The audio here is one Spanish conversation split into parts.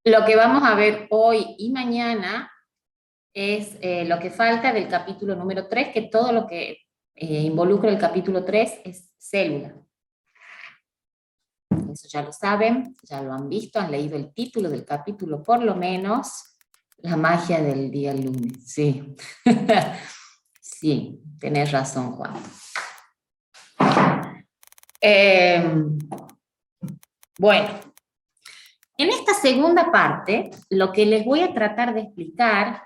Lo que vamos a ver hoy y mañana es lo que falta del capítulo número 3, que todo lo que involucra el capítulo 3 es célula. Eso ya lo saben, ya lo han visto, han leído el título del capítulo por lo menos. La magia del día lunes, sí. Sí, tenés razón, Juan. Bueno, en esta segunda parte, lo que les voy a tratar de explicar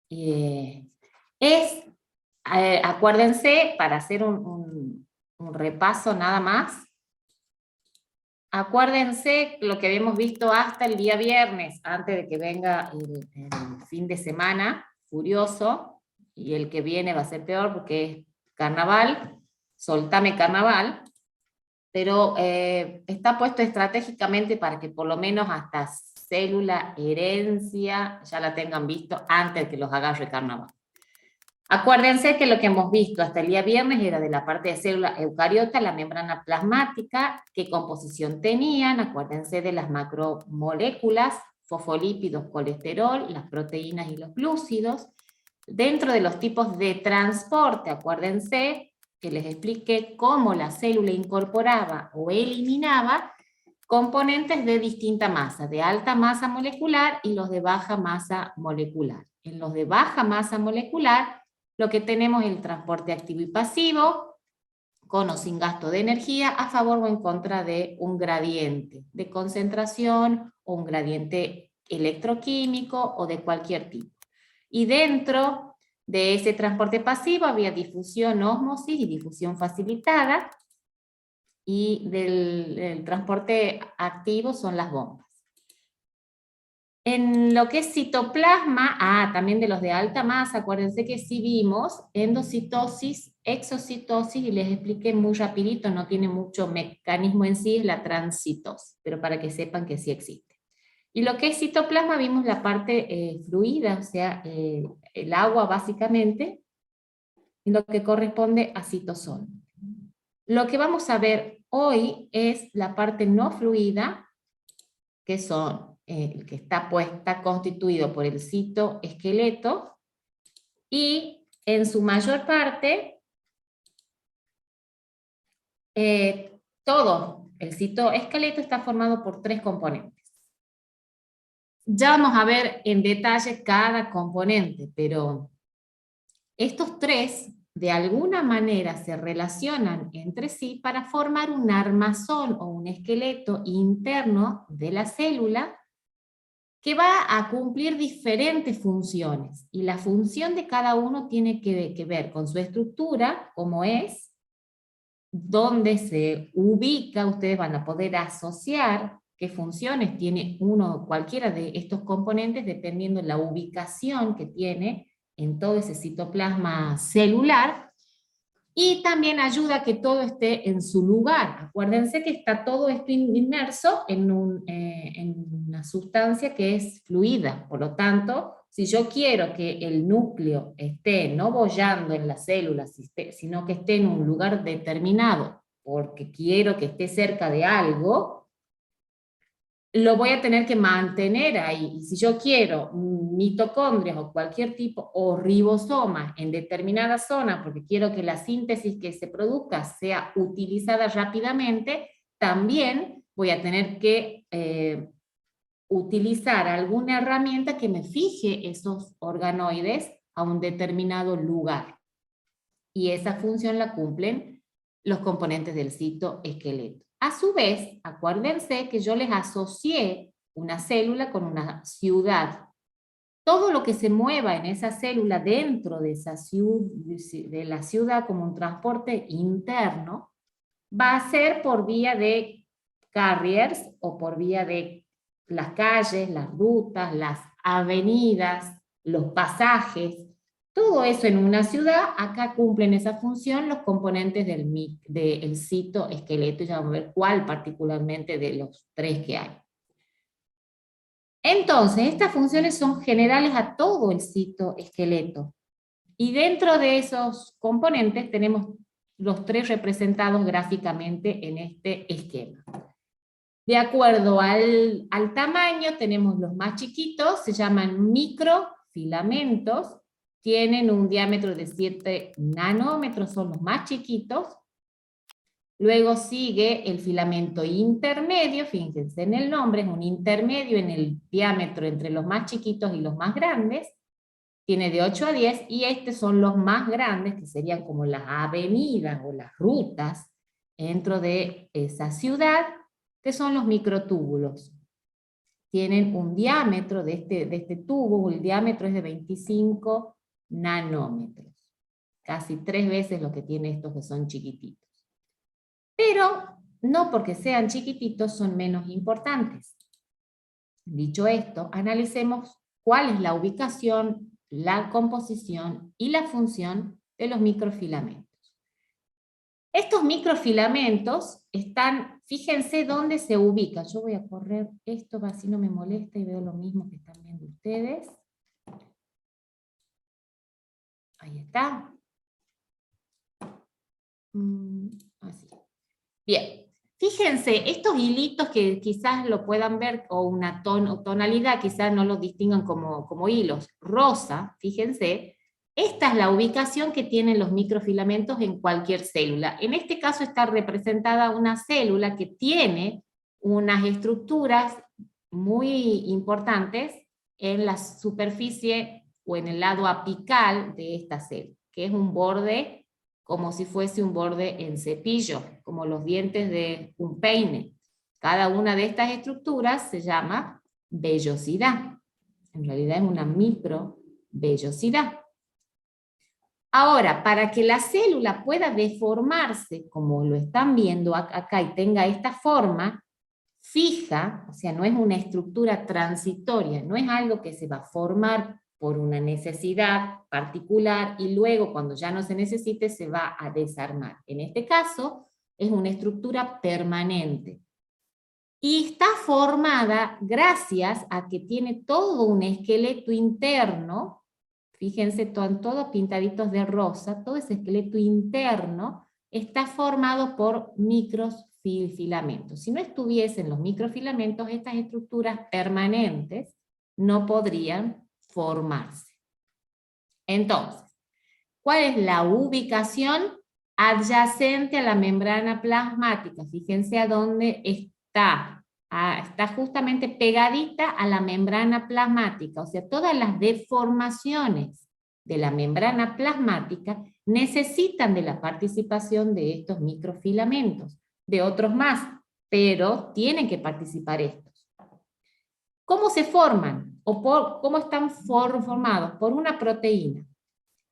es, acuérdense, para hacer un repaso nada más, acuérdense lo que habíamos visto hasta el día viernes, antes de que venga el fin de semana furioso, y el que viene va a ser peor porque es carnaval, soltame carnaval, pero está puesto estratégicamente para que por lo menos hasta célula herencia ya la tengan visto antes de que los agarre carnaval. Acuérdense que lo que hemos visto hasta el día viernes era de la parte de célula eucariota, la membrana plasmática, qué composición tenían, acuérdense de las macromoléculas, fosfolípidos, colesterol, las proteínas y los glúcidos. Dentro de los tipos de transporte, acuérdense que les expliqué cómo la célula incorporaba o eliminaba componentes de distinta masa, de alta masa molecular y los de baja masa molecular. En los de baja masa molecular, lo que tenemos es el transporte activo y pasivo, con o sin gasto de energía, a favor o en contra de un gradiente de concentración o un gradiente electroquímico o de cualquier tipo. Y dentro de ese transporte pasivo había difusión, ósmosis y difusión facilitada, y del transporte activo son las bombas. En lo que es citoplasma, también de los de alta masa, acuérdense que sí vimos endocitosis, exocitosis, y les expliqué muy rapidito, no tiene mucho mecanismo en sí, es la transcitosis, pero para que sepan que sí existe. Y lo que es citoplasma vimos la parte fluida, o sea, el agua básicamente, en lo que corresponde a citosol. Lo que vamos a ver hoy es la parte no fluida, que son que está constituido por el citoesqueleto, y en su mayor parte todo el citoesqueleto está formado por 3 componentes. Ya vamos a ver en detalle cada componente, pero estos 3 de alguna manera se relacionan entre sí para formar un armazón o un esqueleto interno de la célula que va a cumplir diferentes funciones, y la función de cada uno tiene que ver con su estructura, cómo es, dónde se ubica. Ustedes van a poder asociar qué funciones tiene cualquiera de estos componentes dependiendo de la ubicación que tiene en todo ese citoplasma celular, y también ayuda a que todo esté en su lugar. Acuérdense que está todo esto inmerso en una sustancia que es fluida. Por lo tanto, si yo quiero que el núcleo esté no boyando en las células, sino que esté en un lugar determinado, porque quiero que esté cerca de algo, lo voy a tener que mantener ahí. Y si yo quiero mitocondrias o cualquier tipo, o ribosomas en determinada zona, porque quiero que la síntesis que se produzca sea utilizada rápidamente, también voy a tener que utilizar alguna herramienta que me fije esos organoides a un determinado lugar. Y esa función la cumplen los componentes del citoesqueleto. A su vez, acuérdense que yo les asocié una célula con una ciudad. Todo lo que se mueva en esa célula dentro de la ciudad como un transporte interno va a ser por vía de carriers o por vía de las calles, las rutas, las avenidas, los pasajes. Todo eso en una ciudad, acá cumplen esa función los componentes del citoesqueleto, y ya vamos a ver cuál particularmente de los 3 que hay. Entonces, estas funciones son generales a todo el citoesqueleto, y dentro de esos componentes tenemos los 3 representados gráficamente en este esquema. De acuerdo al tamaño, tenemos los más chiquitos, se llaman microfilamentos, tienen un diámetro de 7 nanómetros, son los más chiquitos. Luego sigue el filamento intermedio, fíjense en el nombre, es un intermedio en el diámetro entre los más chiquitos y los más grandes, tiene de 8 a 10, y estos son los más grandes, que serían como las avenidas o las rutas dentro de esa ciudad, que son los microtúbulos. Tienen un diámetro de este tubo, el diámetro es de 25 nanómetros. Casi 3 veces lo que tiene estos que son chiquititos. Pero no porque sean chiquititos son menos importantes. Dicho esto, analicemos cuál es la ubicación, la composición y la función de los microfilamentos. Estos microfilamentos están, fíjense dónde se ubican. Yo voy a correr esto para así no me molesta y veo lo mismo que están viendo ustedes. Ahí está. Así. Bien. Fíjense, estos hilitos que quizás lo puedan ver, o una tonalidad, quizás no los distingan como hilos. Rosa, fíjense, esta es la ubicación que tienen los microfilamentos en cualquier célula. En este caso está representada una célula que tiene unas estructuras muy importantes en la superficie o en el lado apical de esta célula, que es un borde como si fuese un borde en cepillo, como los dientes de un peine. Cada una de estas estructuras se llama vellosidad. En realidad es una microvellosidad. Ahora, para que la célula pueda deformarse, como lo están viendo acá, y tenga esta forma fija, o sea, no es una estructura transitoria, no es algo que se va a formar por una necesidad particular y luego cuando ya no se necesite se va a desarmar. En este caso es una estructura permanente y está formada gracias a que tiene todo un esqueleto interno. Fíjense, todos pintaditos de rosa, todo ese esqueleto interno está formado por microfilamentos. Si no estuviesen los microfilamentos, estas estructuras permanentes no podrían formarse. Entonces, ¿cuál es la ubicación? Adyacente a la membrana plasmática. Fíjense a dónde está. Está justamente pegadita a la membrana plasmática. O sea, todas las deformaciones de la membrana plasmática necesitan de la participación de estos microfilamentos, de otros más, pero tienen que participar estos. ¿Cómo se forman? ¿Cómo están formados? Por una proteína.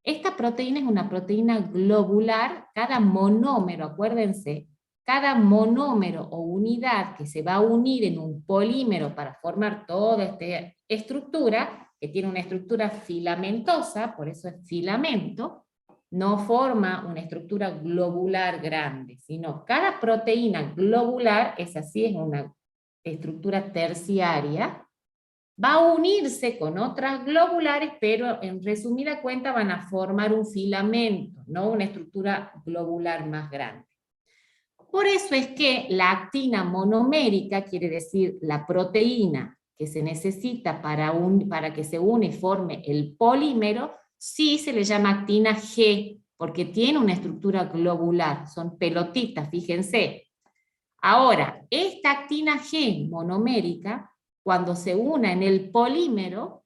Esta proteína es una proteína globular, cada monómero, acuérdense, cada monómero o unidad que se va a unir en un polímero para formar toda esta estructura, que tiene una estructura filamentosa, por eso es filamento, no forma una estructura globular grande, sino cada proteína globular, es así, es una estructura terciaria, va a unirse con otras globulares, pero en resumida cuenta van a formar un filamento, no una estructura globular más grande. Por eso es que la actina monomérica, quiere decir la proteína que se necesita para que se une y forme el polímero, sí se le llama actina G, porque tiene una estructura globular, son pelotitas, fíjense. Ahora, esta actina G monomérica, cuando se una en el polímero,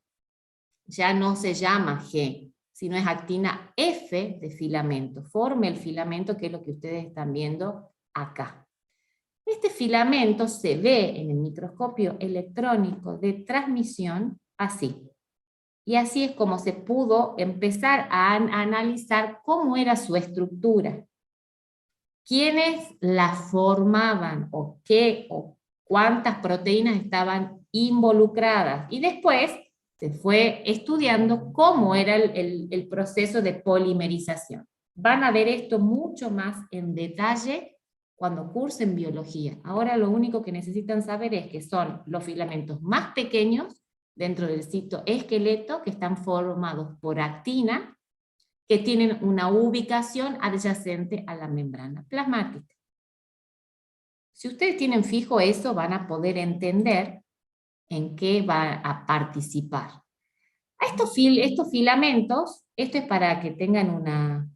ya no se llama G, sino es actina F de filamento. Forma el filamento, que es lo que ustedes están viendo acá. Este filamento se ve en el microscopio electrónico de transmisión así. Y así es como se pudo empezar a analizar cómo era su estructura. ¿Quiénes la formaban? ¿O qué? ¿O cuántas proteínas estaban involucradas? Y después se fue estudiando cómo era el proceso de polimerización. Van a ver esto mucho más en detalle cuando cursen biología. Ahora lo único que necesitan saber es que son los filamentos más pequeños dentro del citoesqueleto, que están formados por actina, que tienen una ubicación adyacente a la membrana plasmática. Si ustedes tienen fijo eso, van a poder entender en qué va a participar. A estos filamentos, esto es para que tengan una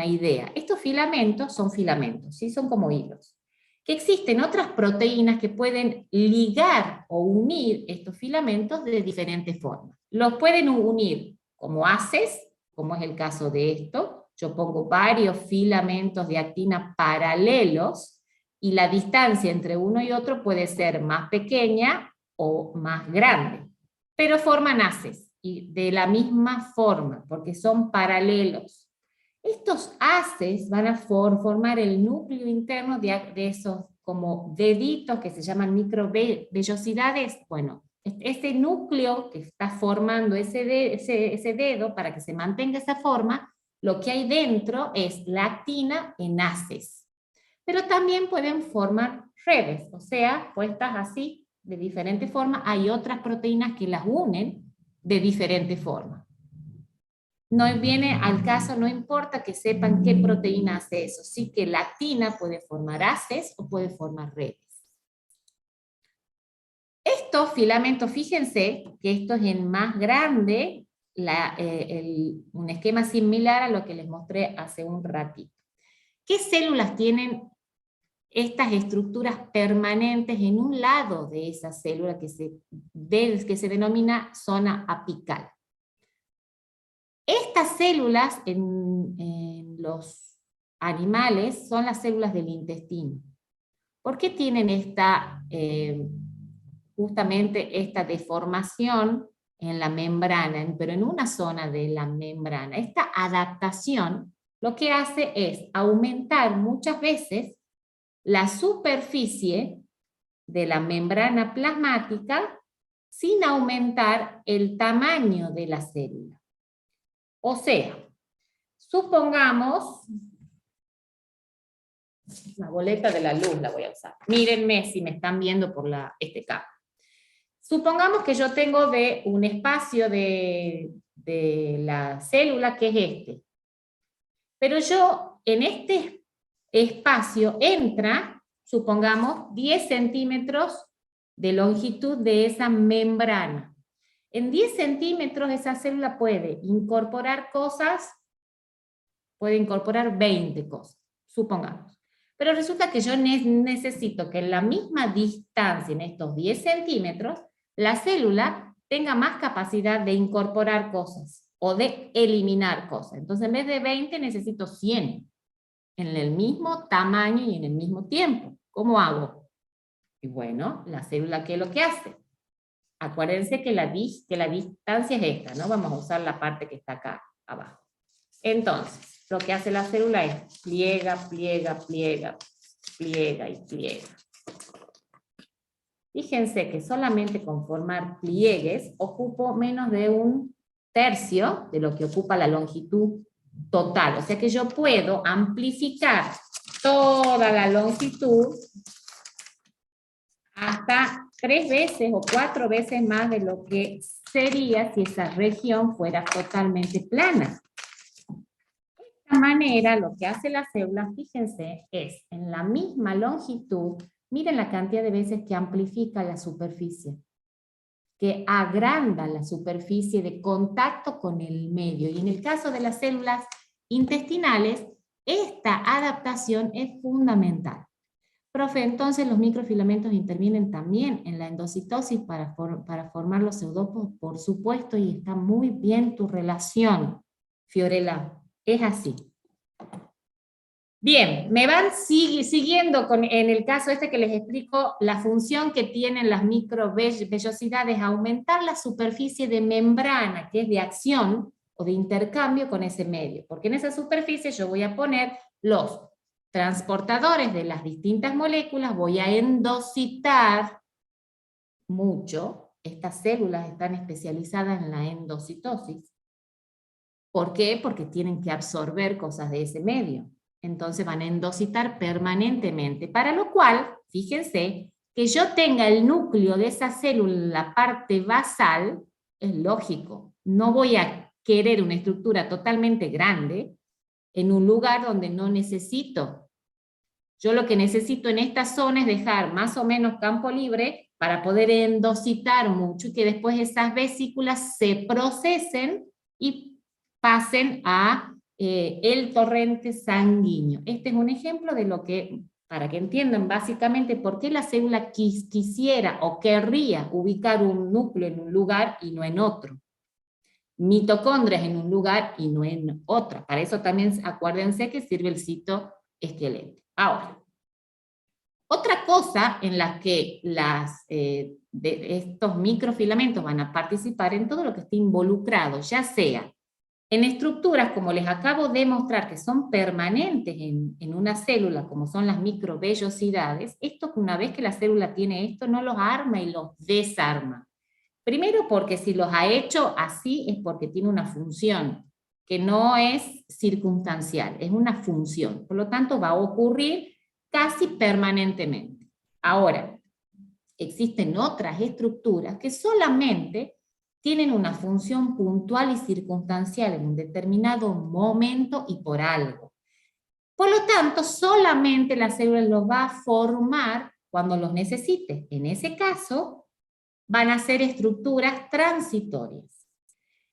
idea. Estos filamentos son filamentos, ¿sí? Son como hilos. Que existen otras proteínas que pueden ligar o unir estos filamentos de diferentes formas. Los pueden unir como haces, como es el caso de esto. Yo pongo varios filamentos de actina paralelos y la distancia entre uno y otro puede ser más pequeña o más grande, pero forman haces y de la misma forma, porque son paralelos. Estos haces van a formar el núcleo interno de esos como deditos que se llaman microvellosidades. Bueno, ese núcleo que está formando ese dedo, para que se mantenga esa forma, lo que hay dentro es la actina en haces. Pero también pueden formar redes, o sea, puestas así, de diferente forma, hay otras proteínas que las unen de diferente forma. No viene al caso, no importa que sepan qué proteína hace eso, sí que la actina puede formar haces o puede formar redes. Estos filamentos, fíjense que esto es en más grande, un esquema similar a lo que les mostré hace un ratito. ¿Qué células tienen estas estructuras permanentes en un lado de esa célula que se denomina zona apical? Estas células en los animales son las células del intestino. ¿Por qué tienen justamente esta deformación en la membrana, pero en una zona de la membrana? Esta adaptación lo que hace es aumentar muchas veces la superficie de la membrana plasmática sin aumentar el tamaño de la célula. O sea, supongamos, la boleta de la luz la voy a usar. Mírenme si me están viendo por este cable. Supongamos que yo tengo un espacio de la célula que es este. Pero yo en este espacio entra, supongamos, 10 centímetros de longitud de esa membrana. En 10 centímetros esa célula puede incorporar cosas, puede incorporar 20 cosas, supongamos. Pero resulta que yo necesito que en la misma distancia, en estos 10 centímetros, la célula tenga más capacidad de incorporar cosas o de eliminar cosas. Entonces en vez de 20 necesito 100, en el mismo tamaño y en el mismo tiempo. ¿Cómo hago? Y bueno, la célula, ¿qué es lo que hace? Acuérdense que la distancia es esta, ¿no? Vamos a usar la parte que está acá abajo. Entonces, lo que hace la célula es pliega, pliega, pliega, pliega y pliega. Fíjense que solamente con formar pliegues ocupo menos de 1/3 de lo que ocupa la longitud total. O sea que yo puedo amplificar toda la longitud hasta 3 veces o 4 veces más de lo que sería si esa región fuera totalmente plana. De esta manera, lo que hace la célula, fíjense, es en la misma longitud, miren la cantidad de veces que amplifica la superficie, que agranda la superficie de contacto con el medio. Y en el caso de las células intestinales, esta adaptación es fundamental. Profe, entonces los microfilamentos intervienen también en la endocitosis para formar los pseudopos, por supuesto, y está muy bien tu relación, Fiorella, es así. Bien, me van siguiendo en el caso este que les explico la función que tienen las microvellosidades, aumentar la superficie de membrana, que es de acción o de intercambio con ese medio, porque en esa superficie yo voy a poner los transportadores de las distintas moléculas, voy a endocitar mucho. Estas células están especializadas en la endocitosis. ¿Por qué? Porque tienen que absorber cosas de ese medio. Entonces van a endocitar permanentemente, para lo cual, fíjense, que yo tenga el núcleo de esa célula en la parte basal, es lógico. No voy a querer una estructura totalmente grande en un lugar donde no necesito Yo lo que necesito en esta zona es dejar más o menos campo libre para poder endocitar mucho y que después esas vesículas se procesen y pasen a el torrente sanguíneo. Este es un ejemplo de lo que, para que entiendan básicamente por qué la célula quisiera o querría ubicar un núcleo en un lugar y no en otro. Mitocondrias en un lugar y no en otro. Para eso también acuérdense que sirve el citoesqueleto. Ahora, otra cosa en la que estos microfilamentos van a participar en todo lo que esté involucrado, ya sea en estructuras, como les acabo de mostrar, que son permanentes en una célula, como son las microvellosidades, esto una vez que la célula tiene esto, no los arma y los desarma. Primero porque si los ha hecho así es porque tiene una función, que no es circunstancial, es una función. Por lo tanto, va a ocurrir casi permanentemente. Ahora, existen otras estructuras que solamente tienen una función puntual y circunstancial en un determinado momento y por algo. Por lo tanto, solamente la célula los va a formar cuando los necesite. En ese caso, van a ser estructuras transitorias.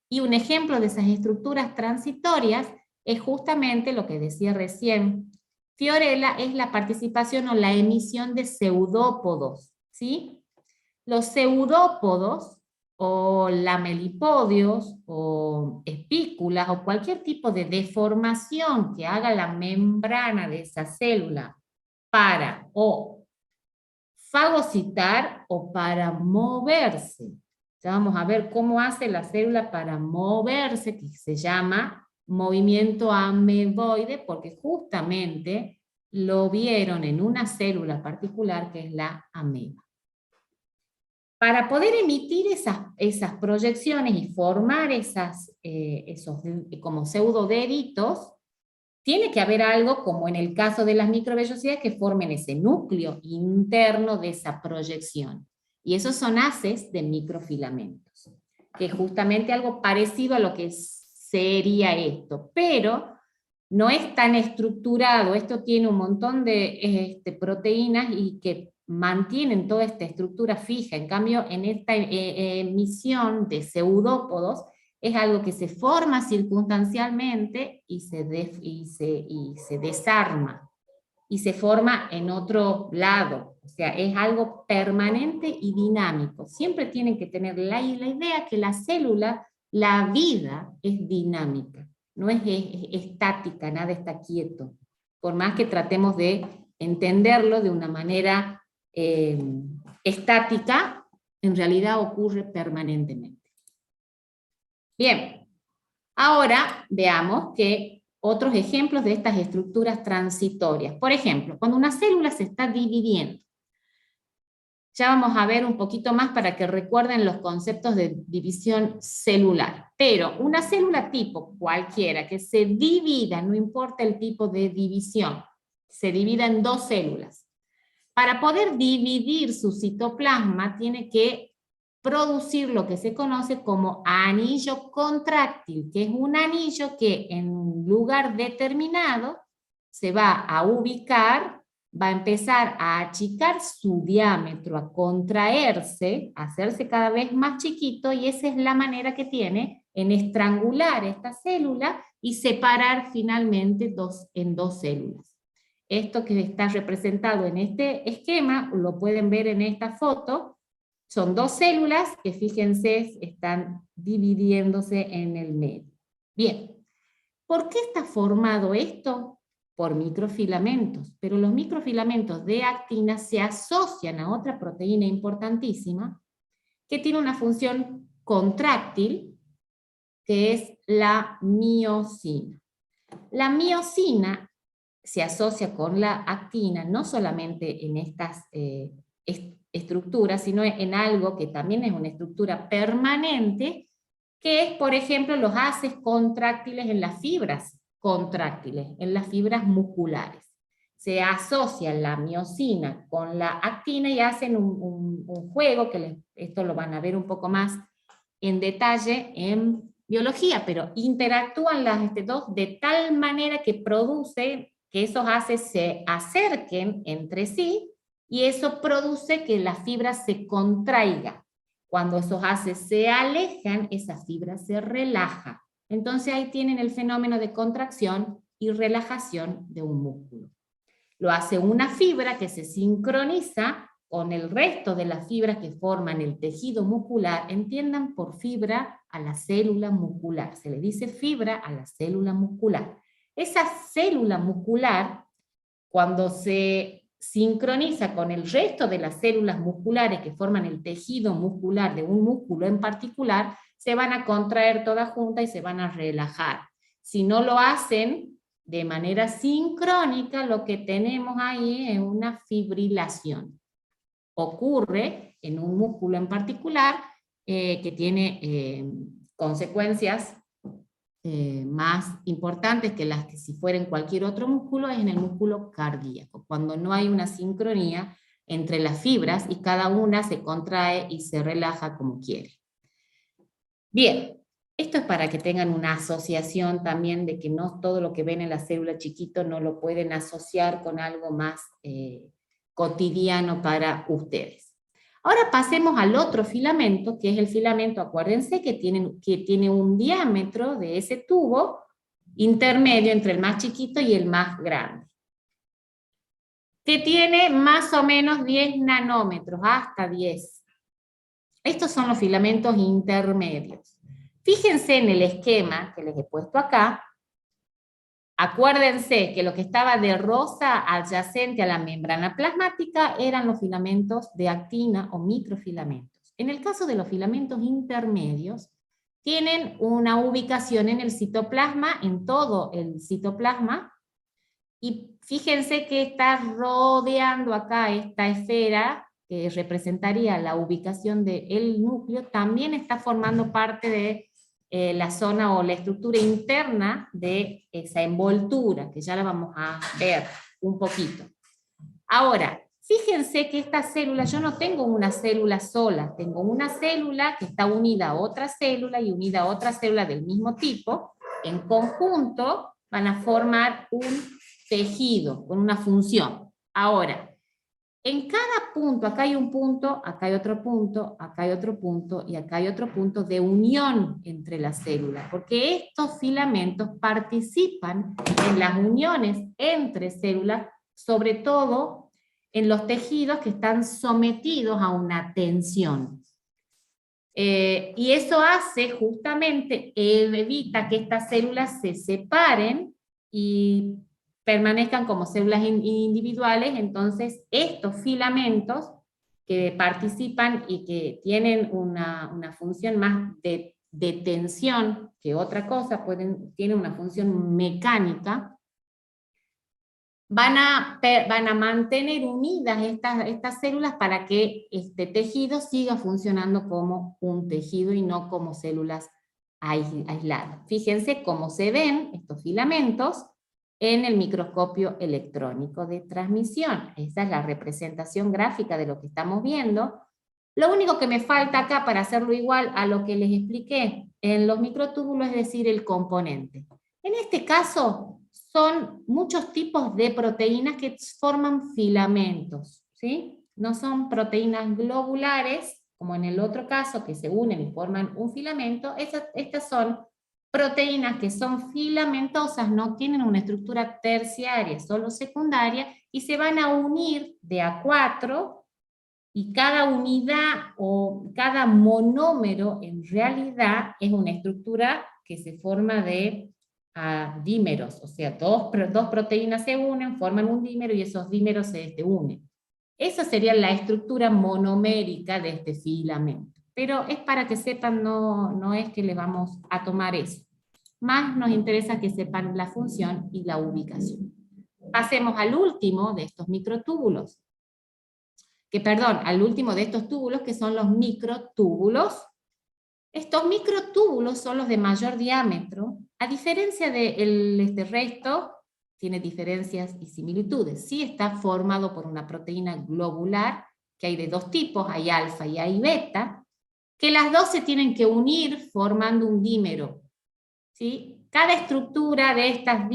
Y un ejemplo de esas estructuras transitorias es justamente lo que decía recién Fiorella, es la participación o la emisión de pseudópodos, ¿sí? Los pseudópodos o lamelipodios o espículas o cualquier tipo de deformación que haga la membrana de esa célula para o fagocitar o para moverse. Ya vamos a ver cómo hace la célula para moverse, que se llama movimiento ameboide, porque justamente lo vieron en una célula particular que es la ameba. Para poder emitir esas proyecciones y formar esos como pseudodeditos, tiene que haber algo, como en el caso de las microvellosidades, que formen ese núcleo interno de esa proyección. Y esos son haces de microfilamentos, que es justamente algo parecido a lo que sería esto, pero no es tan estructurado. Esto tiene un montón de proteínas y que mantienen toda esta estructura fija. En cambio, en esta emisión de pseudópodos, es algo que se forma circunstancialmente y se desarma, y se forma en otro lado. O sea, es algo permanente y dinámico. Siempre tienen que tener la idea que la célula, la vida es dinámica, no es estática, nada está quieto. Por más que tratemos de entenderlo de una manera estática, en realidad ocurre permanentemente. Bien, ahora veamos que otros ejemplos de estas estructuras transitorias. Por ejemplo, cuando una célula se está dividiendo. Ya vamos a ver un poquito más para que recuerden los conceptos de división celular. Pero una célula tipo cualquiera que se divida, no importa el tipo de división, se divida en dos células. Para poder dividir su citoplasma tiene que producir lo que se conoce como anillo contráctil, que es un anillo que en un lugar determinado se va a ubicar, va a empezar a achicar su diámetro, a contraerse, a hacerse cada vez más chiquito, y esa es la manera que tiene en estrangular esta célula y separar finalmente en dos células. Esto que está representado en este esquema, lo pueden ver en esta foto. Son dos células que, fíjense, están dividiéndose en el medio. Bien, ¿por qué está formado esto? Por microfilamentos, pero los microfilamentos de actina se asocian a otra proteína importantísima que tiene una función contráctil, que es la miosina. La miosina se asocia con la actina no solamente en estas estructuras, sino en algo que también es una estructura permanente, que es, por ejemplo, los haces contráctiles en las fibras contráctiles, en las fibras musculares. Se asocia la miosina con la actina y hacen un juego, que esto lo van a ver un poco más en detalle en biología, pero interactúan las dos de tal manera que produce que esos haces se acerquen entre sí, y eso produce que la fibra se contraiga. Cuando esos haces se alejan, esa fibra se relaja. Entonces ahí tienen el fenómeno de contracción y relajación de un músculo. Lo hace una fibra que se sincroniza con el resto de las fibras que forman el tejido muscular. Entiendan por fibra a la célula muscular. Se le dice fibra a la célula muscular. Esa célula muscular, cuando se sincroniza con el resto de las células musculares que forman el tejido muscular de un músculo en particular, se van a contraer todas juntas y se van a relajar. Si no lo hacen de manera sincrónica, lo que tenemos ahí es una fibrilación. Ocurre en un músculo en particular que tiene consecuencias más importantes que las que si fuera en cualquier otro músculo, es en el músculo cardíaco, cuando no hay una sincronía entre las fibras y cada una se contrae y se relaja como quiere. Bien, esto es para que tengan una asociación también de que no todo lo que ven en la célula chiquito no lo pueden asociar con algo más cotidiano para ustedes. Ahora pasemos al otro filamento, que es el filamento, acuérdense que tiene un diámetro de ese tubo intermedio entre el más chiquito y el más grande, que tiene más o menos 10 nanómetros, hasta 10. Estos son los filamentos intermedios. Fíjense en el esquema que les he puesto acá. Acuérdense que lo que estaba de rosa adyacente a la membrana plasmática eran los filamentos de actina o microfilamentos. En el caso de los filamentos intermedios, tienen una ubicación en el citoplasma, en todo el citoplasma, y fíjense que está rodeando acá esta esfera, que representaría la ubicación del núcleo, también está formando parte de la zona o la estructura interna de esa envoltura, que ya la vamos a ver un poquito. Ahora, fíjense que esta célula, yo no tengo una célula sola, tengo una célula que está unida a otra célula y unida a otra célula del mismo tipo. En conjunto van a formar un tejido con una función. Ahora, en cada punto, acá hay un punto, acá hay otro punto, acá hay otro punto y acá hay otro punto de unión entre las células, porque estos filamentos participan en las uniones entre células, sobre todo en los tejidos que están sometidos a una tensión. Y eso hace justamente, evita que estas células se separen y permanezcan como células individuales. Entonces estos filamentos que participan y que tienen una función más de tensión que otra cosa, tienen una función mecánica, van a mantener unidas estas células para que este tejido siga funcionando como un tejido y no como células aisladas. Fíjense cómo se ven estos filamentos en el microscopio electrónico de transmisión. Esta es la representación gráfica de lo que estamos viendo. Lo único que me falta acá para hacerlo igual a lo que les expliqué en los microtúbulos, es decir, el componente. En este caso, son muchos tipos de proteínas que forman filamentos, ¿sí? No son proteínas globulares, como en el otro caso, que se unen y forman un filamento. Estas son proteínas que son filamentosas, no tienen una estructura terciaria, solo secundaria, y se van a unir de a 4, y cada unidad o cada monómero en realidad es una estructura que se forma de dímeros, o sea, dos proteínas se unen, forman un dímero y esos dímeros se unen. Esa sería la estructura monomérica de este filamento. Pero es para que sepan, no es que le vamos a tomar eso. Más nos interesa que sepan la función y la ubicación. Pasemos al último de estos microtúbulos. Al último de estos túbulos, que son los microtúbulos. Estos microtúbulos son los de mayor diámetro. A diferencia del resto, tiene diferencias y similitudes. Sí está formado por una proteína globular, que hay de dos tipos, hay alfa y hay beta, que las dos se tienen que unir formando un dímero, ¿sí? Cada estructura de estas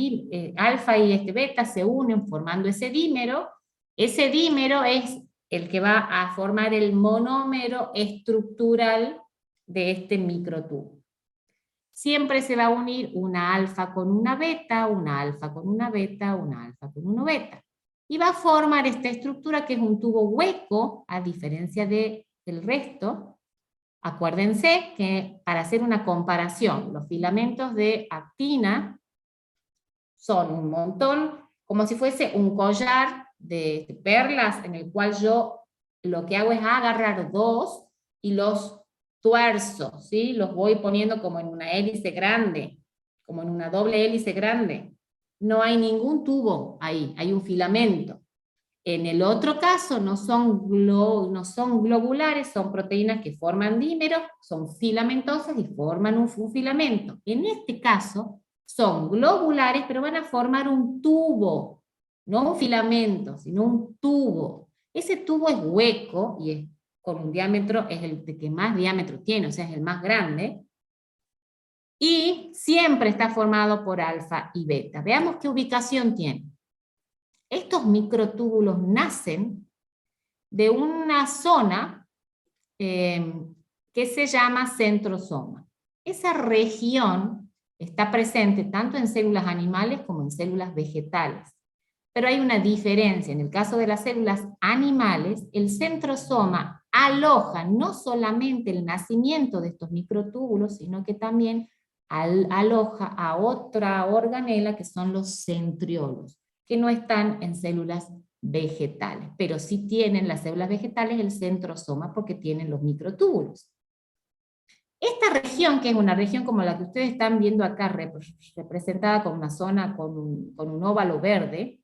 alfa y beta se unen formando ese dímero. Ese dímero es el que va a formar el monómero estructural de este microtubo. Siempre se va a unir una alfa con una beta, una alfa con una beta, una alfa con una beta. Y va a formar esta estructura que es un tubo hueco, a diferencia del resto. Acuérdense que para hacer una comparación, los filamentos de actina son un montón, como si fuese un collar de perlas en el cual yo lo que hago es agarrar dos y los tuerzo, ¿sí? Los voy poniendo como en una hélice grande, como en una doble hélice grande. No hay ningún tubo ahí, hay un filamento. En el otro caso no son globulares, son proteínas que forman dímeros, son filamentosas y forman un filamento. En este caso son globulares, pero van a formar un tubo, no un filamento, sino un tubo. Ese tubo es hueco y es con un diámetro, es el que más diámetro tiene, o sea, es el más grande, y siempre está formado por alfa y beta. Veamos qué ubicación tiene. Estos microtúbulos nacen de una zona que se llama centrosoma. Esa región está presente tanto en células animales como en células vegetales. Pero hay una diferencia. En el caso de las células animales, el centrosoma aloja no solamente el nacimiento de estos microtúbulos, sino que también aloja a otra organela que son los centriolos, que no están en células vegetales, pero sí tienen las células vegetales el centrosoma porque tienen los microtúbulos. Esta región, que es una región como la que ustedes están viendo acá, representada con una zona con un óvalo verde,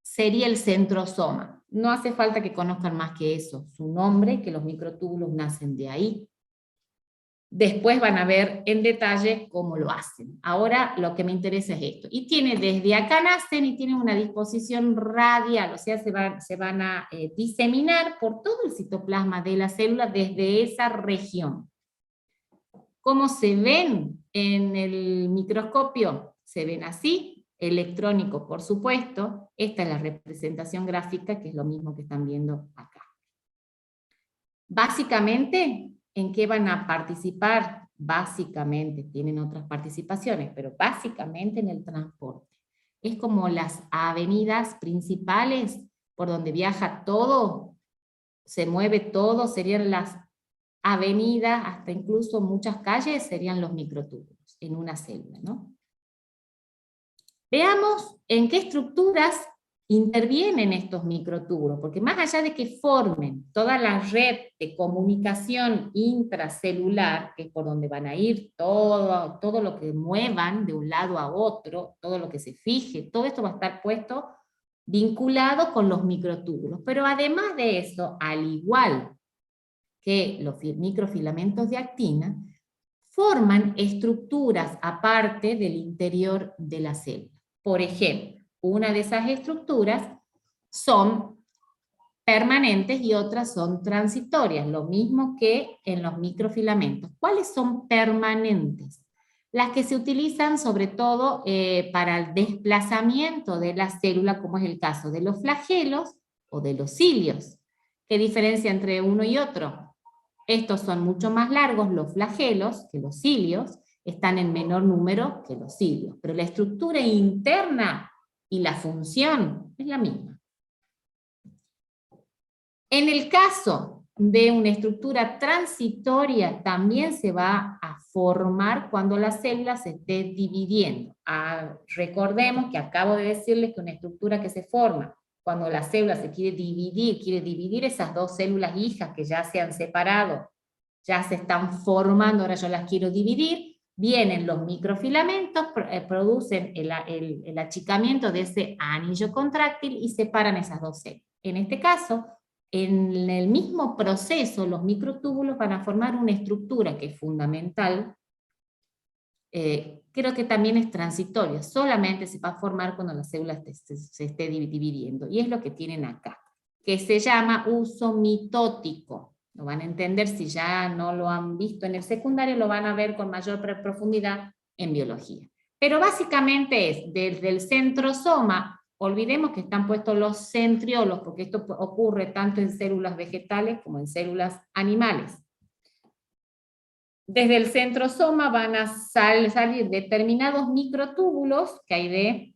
sería el centrosoma. No hace falta que conozcan más que eso, su nombre, que los microtúbulos nacen de ahí. Después van a ver en detalle cómo lo hacen. Ahora lo que me interesa es esto. Y tiene desde acá nacen y tienen una disposición radial, o sea, se van a diseminar por todo el citoplasma de la célula desde esa región. ¿Cómo se ven en el microscopio? Se ven así, electrónico por supuesto. Esta es la representación gráfica, que es lo mismo que están viendo acá. Básicamente, ¿en qué van a participar? Básicamente, tienen otras participaciones, pero básicamente en el transporte. Es como las avenidas principales por donde viaja todo, se mueve todo, serían las avenidas, hasta incluso muchas calles serían los microtúbulos en una célula, ¿no? Veamos en qué estructuras intervienen estos microtúbulos, porque más allá de que formen toda la red de comunicación intracelular, que es por donde van a ir todo lo que muevan de un lado a otro, todo lo que se fije, todo esto va a estar puesto vinculado con los microtúbulos. Pero además de eso, al igual que los microfilamentos de actina, forman estructuras aparte del interior de la célula. Por ejemplo, una de esas estructuras son permanentes y otras son transitorias, lo mismo que en los microfilamentos. ¿Cuáles son permanentes? Las que se utilizan sobre todo para el desplazamiento de la célula, como es el caso de los flagelos o de los cilios. ¿Qué diferencia entre uno y otro? Estos son mucho más largos, los flagelos, que los cilios, están en menor número que los cilios, pero la estructura interna y la función es la misma. En el caso de una estructura transitoria, también se va a formar cuando la célula se esté dividiendo. Recordemos que acabo de decirles que una estructura que se forma cuando la célula se quiere dividir esas dos células hijas que ya se han separado, ya se están formando, ahora yo las quiero dividir, vienen los microfilamentos, producen el achicamiento de ese anillo contráctil y separan esas dos células. En este caso, en el mismo proceso, los microtúbulos van a formar una estructura que es fundamental, creo que también es transitoria, solamente se va a formar cuando la célula se esté dividiendo, y es lo que tienen acá, que se llama uso mitótico. Lo van a entender si ya no lo han visto en el secundario, lo van a ver con mayor profundidad en biología. Pero básicamente es desde el centrosoma. Olvidemos que están puestos los centriolos, porque esto ocurre tanto en células vegetales como en células animales. Desde el centrosoma van a salir determinados microtúbulos, que hay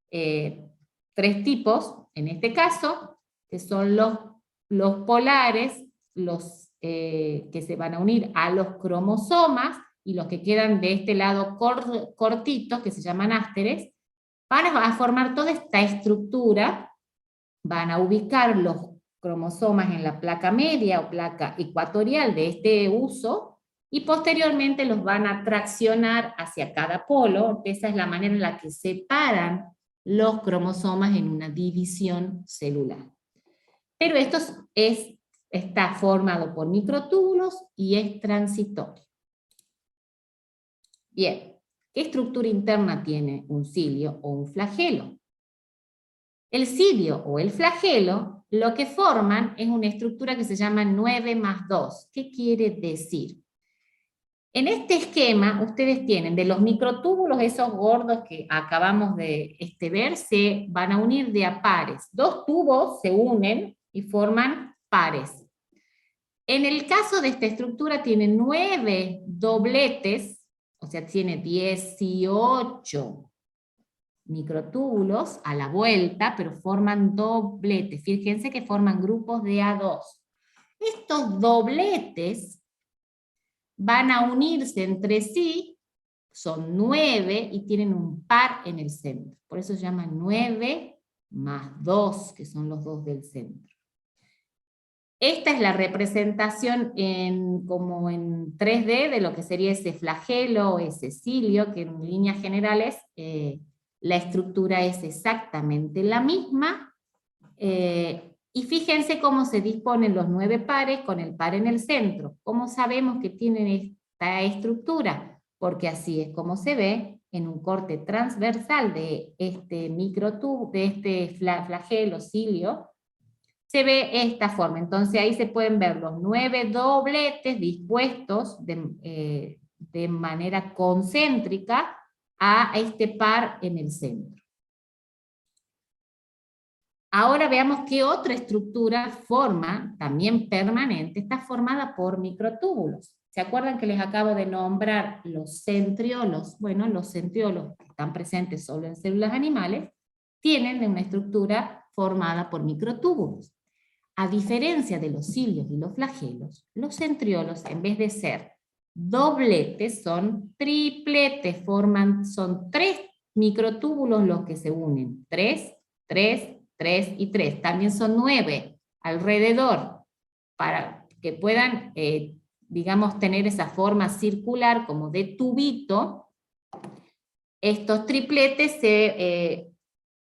de 3 tipos, en este caso, que son los polares, los que se van a unir a los cromosomas, y los que quedan de este lado cortitos, que se llaman ásteres, van a formar toda esta estructura, van a ubicar los cromosomas en la placa media o placa ecuatorial de este uso, y posteriormente los van a traccionar hacia cada polo. Esa es la manera en la que separan los cromosomas en una división celular. Pero esto está formado por microtúbulos y es transitorio. Bien, ¿qué estructura interna tiene un cilio o un flagelo? El cilio o el flagelo lo que forman es una estructura que se llama 9+2. ¿Qué quiere decir? En este esquema ustedes tienen de los microtúbulos, esos gordos que acabamos de ver, se van a unir de a pares. 2 tubos se unen y forman pares. En el caso de esta estructura tiene 9 dobletes, o sea, tiene 18 microtúbulos a la vuelta, pero forman dobletes. Fíjense que forman grupos de A2. Estos dobletes van a unirse entre sí, son 9 y tienen un par en el centro. Por eso se llaman 9+2, que son los 2 del centro. Esta es la representación como en 3D de lo que sería ese flagelo o ese cilio, que en líneas generales la estructura es exactamente la misma. Y fíjense cómo se disponen los 9 pares con el par en el centro. ¿Cómo sabemos que tienen esta estructura? Porque así es como se ve en un corte transversal de este microtubo, de este flagelo, cilio, se ve esta forma. Entonces ahí se pueden ver los 9 dobletes dispuestos de manera concéntrica a este par en el centro. Ahora veamos qué otra estructura forma, también permanente, está formada por microtúbulos. ¿Se acuerdan que les acabo de nombrar los centriolos? Bueno, los centriolos que están presentes solo en células animales tienen una estructura formada por microtúbulos. A diferencia de los cilios y los flagelos, los centriolos, en vez de ser dobletes, son tripletes, son 3 microtúbulos los que se unen. 3, 3, 3 y 3. También son 9 alrededor, para que puedan, digamos, tener esa forma circular como de tubito. Estos tripletes se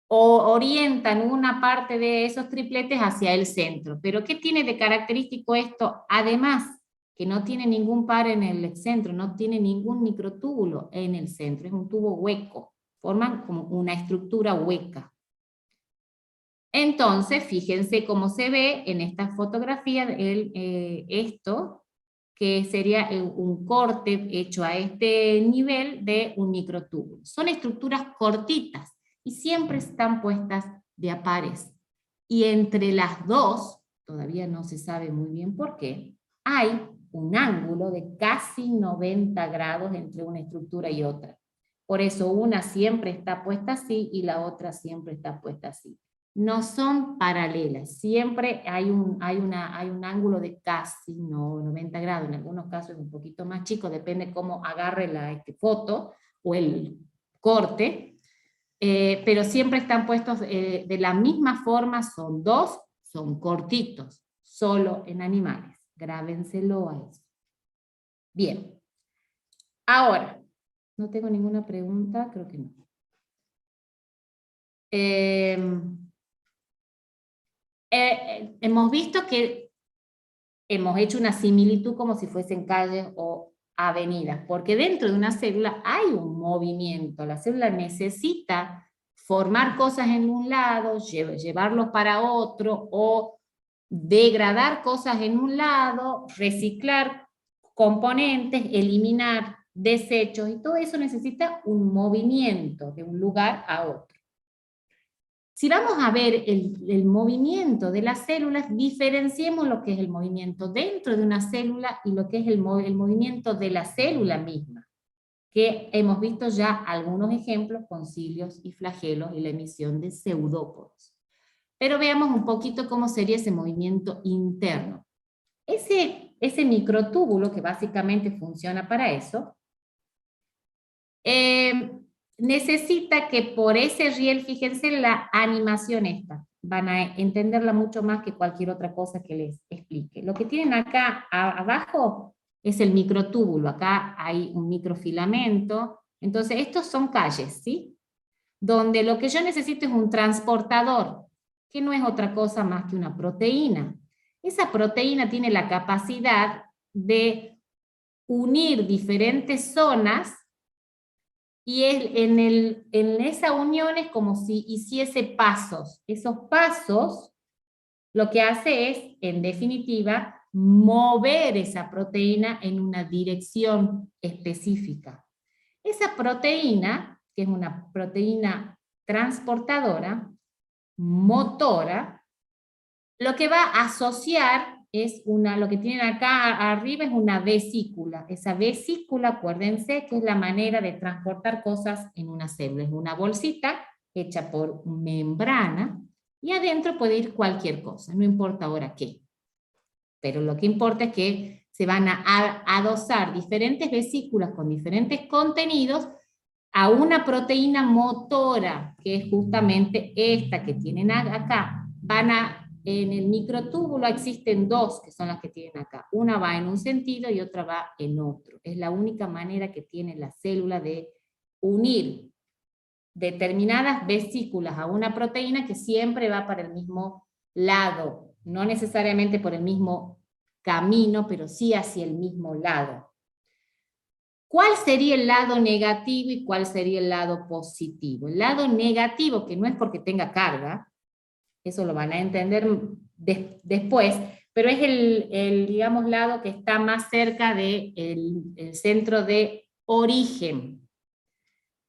orientan una parte de esos tripletes hacia el centro. ¿Pero qué tiene de característico esto? Además, que no tiene ningún par en el centro, no tiene ningún microtúbulo en el centro, es un tubo hueco, forman como una estructura hueca. Entonces, fíjense cómo se ve en esta fotografía esto, que sería un corte hecho a este nivel de un microtúbulo. Son estructuras cortitas, y siempre están puestas de a pares. Y entre las dos, todavía no se sabe muy bien por qué, hay un ángulo de casi 90 grados entre una estructura y otra. Por eso una siempre está puesta así y la otra siempre está puesta así. No son paralelas, siempre hay un ángulo de casi 90 grados, en algunos casos es un poquito más chico, depende cómo agarre la foto o el corte, pero siempre están puestos de la misma forma, son 2, son cortitos, solo en animales. Grábenselo a eso. Bien. Ahora, no tengo ninguna pregunta, creo que no. Hemos visto que hemos hecho una similitud como si fuesen calles o avenidas, porque dentro de una célula hay un movimiento, la célula necesita formar cosas en un lado, llevarlos para otro, o degradar cosas en un lado, reciclar componentes, eliminar desechos, y todo eso necesita un movimiento de un lugar a otro. Si vamos a ver el movimiento de las células, diferenciemos lo que es el movimiento dentro de una célula y lo que es el movimiento de la célula misma, que hemos visto ya algunos ejemplos con cilios y flagelos y la emisión de pseudópodos. Pero veamos un poquito cómo sería ese movimiento interno. Ese microtúbulo, que básicamente funciona para eso, necesita que por ese riel, fíjense la animación esta, van a entenderla mucho más que cualquier otra cosa que les explique. Lo que tienen acá abajo es el microtúbulo, acá hay un microfilamento, entonces estos son calles, ¿sí? Donde lo que yo necesito es un transportador, que no es otra cosa más que una proteína. Esa proteína tiene la capacidad de unir diferentes zonas, y en esa unión es como si hiciese pasos. Esos pasos lo que hace es, en definitiva, mover esa proteína en una dirección específica. Esa proteína, que es una proteína transportadora, motora, lo que va a asociar es lo que tienen acá arriba es una vesícula. Esa vesícula, acuérdense, que es la manera de transportar cosas en una célula. Es una bolsita hecha por membrana y adentro puede ir cualquier cosa, no importa ahora qué. Pero lo que importa es que se van a adosar diferentes vesículas con diferentes contenidos a una proteína motora, que es justamente esta que tienen acá. En el microtúbulo existen dos, que son las que tienen acá. Una va en un sentido y otra va en otro. Es la única manera que tiene la célula de unir determinadas vesículas a una proteína que siempre va para el mismo lado, no necesariamente por el mismo camino, pero sí hacia el mismo lado. ¿Cuál sería el lado negativo y cuál sería el lado positivo? El lado negativo, que no es porque tenga carga, eso lo van a entender después, pero es digamos, lado que está más cerca del centro de origen.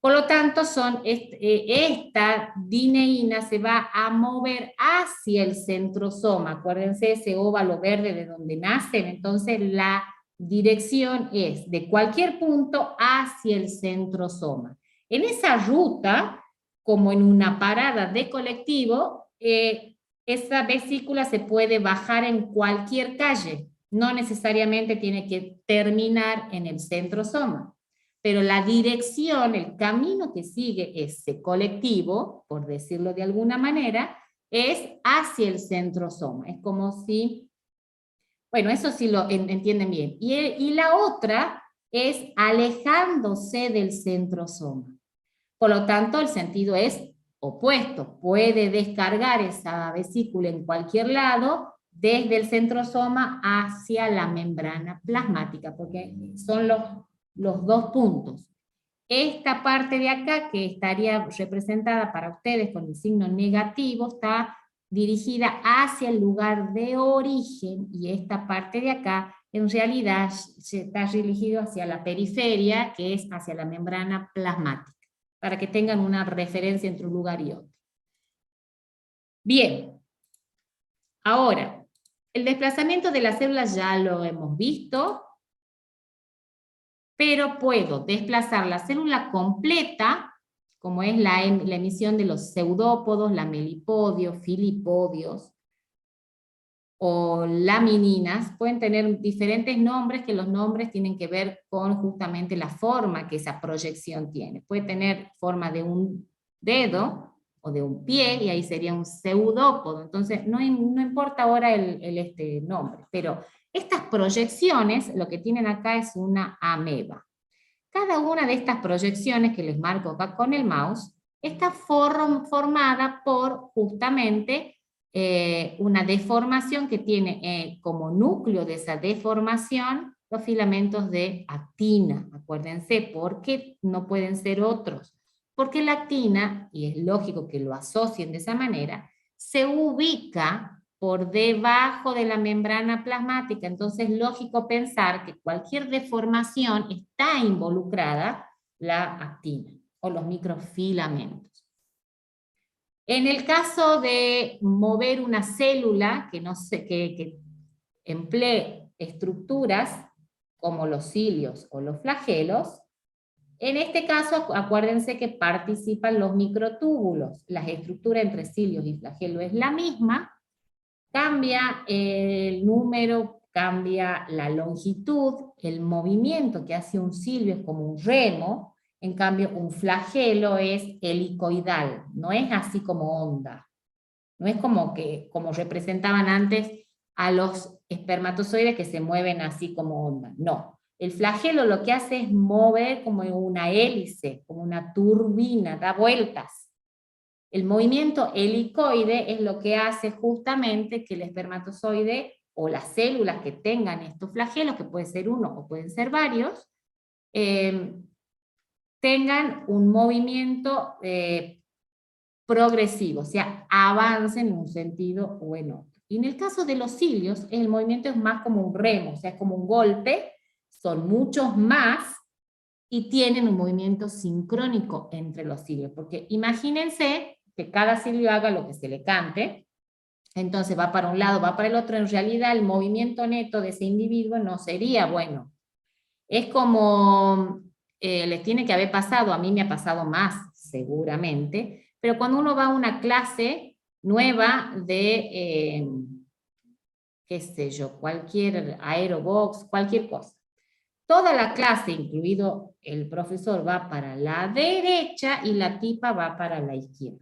Por lo tanto, esta dineína se va a mover hacia el centrosoma. Acuérdense ese óvalo verde de donde nacen, entonces la dirección es de cualquier punto hacia el centrosoma. En esa ruta, como en una parada de colectivo, esa vesícula se puede bajar en cualquier calle, no necesariamente tiene que terminar en el centrosoma. Pero la dirección, el camino que sigue ese colectivo, por decirlo de alguna manera, es hacia el centrosoma. Es como si, bueno, eso sí lo entienden bien. Y la otra es alejándose del centrosoma. Por lo tanto, el sentido es opuesto. Puede descargar esa vesícula en cualquier lado, desde el centrosoma hacia la membrana plasmática, porque son los dos puntos. Esta parte de acá, que estaría representada para ustedes con el signo negativo, está dirigida hacia el lugar de origen, y esta parte de acá, en realidad, está dirigido hacia la periferia, que es hacia la membrana plasmática, para que tengan una referencia entre un lugar y otro. Bien, ahora, el desplazamiento de las células ya lo hemos visto, pero puedo desplazar la célula completa, como es la emisión de los pseudópodos, lamelipodios, filipodios, o lamininas, pueden tener diferentes nombres, que los nombres tienen que ver con justamente la forma que esa proyección tiene. Puede tener forma de un dedo, o de un pie, y ahí sería un pseudópodo. Entonces, no importa ahora el nombre, pero estas proyecciones, lo que tienen acá es una ameba. Cada una de estas proyecciones que les marco acá con el mouse, está formada por justamente una deformación que tiene como núcleo de esa deformación los filamentos de actina. Acuérdense, ¿por qué no pueden ser otros? Porque la actina, y es lógico que lo asocien de esa manera, se ubica por debajo de la membrana plasmática. Entonces es lógico pensar que cualquier deformación está involucrada la actina o los microfilamentos. En el caso de mover una célula que emplee estructuras como los cilios o los flagelos, en este caso acuérdense que participan los microtúbulos. La estructura entre cilios y flagelo es la misma, cambia el número, cambia la longitud, el movimiento que hace un cilio es como un remo, en cambio un flagelo es helicoidal, no es así como onda. No es como representaban antes a los espermatozoides que se mueven así como onda. No. El flagelo lo que hace es mover como una hélice, como una turbina, da vueltas. El movimiento helicoide es lo que hace justamente que el espermatozoide o las células que tengan estos flagelos, que puede ser uno o pueden ser varios, tengan un movimiento progresivo, o sea, avancen en un sentido o en otro. Y en el caso de los cilios, el movimiento es más como un remo, o sea, es como un golpe, son muchos más, y tienen un movimiento sincrónico entre los cilios, porque imagínense que cada cilio haga lo que se le cante, entonces va para un lado, va para el otro, en realidad el movimiento neto de ese individuo no sería bueno. Es como, les tiene que haber pasado, a mí me ha pasado más, seguramente, pero cuando uno va a una clase nueva de, qué sé yo, cualquier aerobox, cualquier cosa, toda la clase, incluido el profesor, va para la derecha y la tipa va para la izquierda.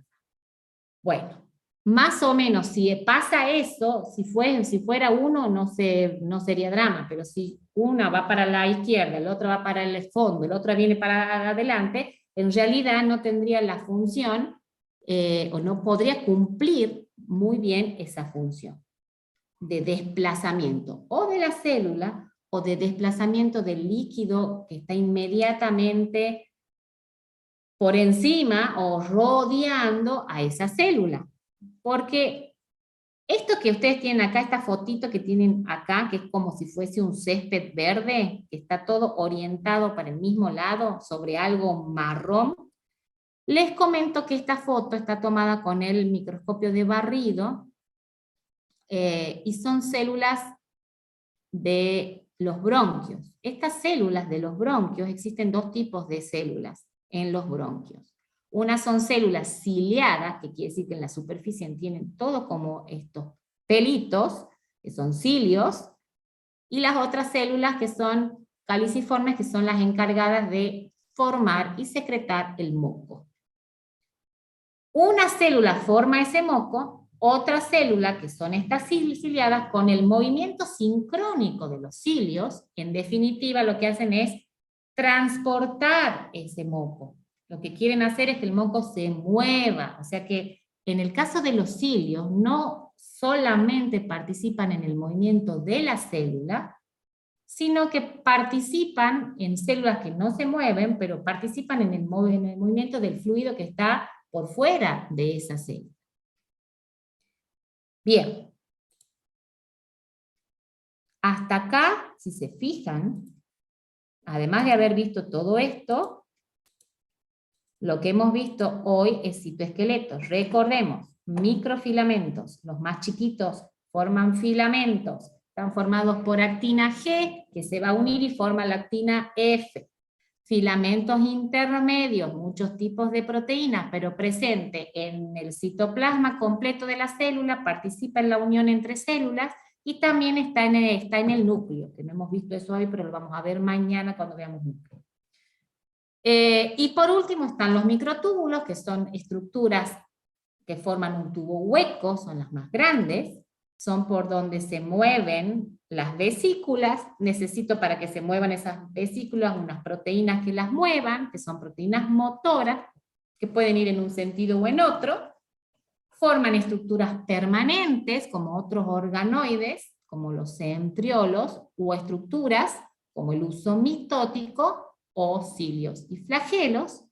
Bueno, más o menos, si pasa eso, si fuera uno, no sería drama, pero si una va para la izquierda, el otro va para el fondo, el otro viene para adelante, en realidad no tendría la función, o no podría cumplir muy bien esa función de desplazamiento, o de la célula, o de desplazamiento del líquido que está inmediatamente por encima o rodeando a esa célula. Porque esto que ustedes tienen acá, esta fotito que tienen acá, que es como si fuese un césped verde, que está todo orientado para el mismo lado, sobre algo marrón, les comento que esta foto está tomada con el microscopio de barrido, y son células de los bronquios. Estas células de los bronquios, existen dos tipos de células en los bronquios. Unas son células ciliadas, que quiere decir que en la superficie tienen todo como estos pelitos, que son cilios, y las otras células que son caliciformes, que son las encargadas de formar y secretar el moco. Una célula forma ese moco, otra célula, que son estas ciliadas, con el movimiento sincrónico de los cilios, en definitiva lo que hacen es transportar ese moco. Lo que quieren hacer es que el moco se mueva, o sea que en el caso de los cilios no solamente participan en el movimiento de la célula, sino que participan en células que no se mueven, pero participan en el movimiento del fluido que está por fuera de esa célula. Bien. Hasta acá, si se fijan, además de haber visto todo esto, lo que hemos visto hoy es citoesqueletos. Recordemos, microfilamentos, los más chiquitos forman filamentos, están formados por actina G, que se va a unir y forma la actina F. Filamentos intermedios, muchos tipos de proteínas, pero presente en el citoplasma completo de la célula, participa en la unión entre células, y también está en el núcleo, que no hemos visto eso hoy, pero lo vamos a ver mañana cuando veamos núcleo. Y por último están los microtúbulos, que son estructuras que forman un tubo hueco, son las más grandes, son por donde se mueven las vesículas. Necesito, para que se muevan esas vesículas, unas proteínas que las muevan, que son proteínas motoras, que pueden ir en un sentido o en otro. Forman estructuras permanentes, como otros organoides, como los centriolos, o estructuras como el uso mitótico, o cilios y flagelos.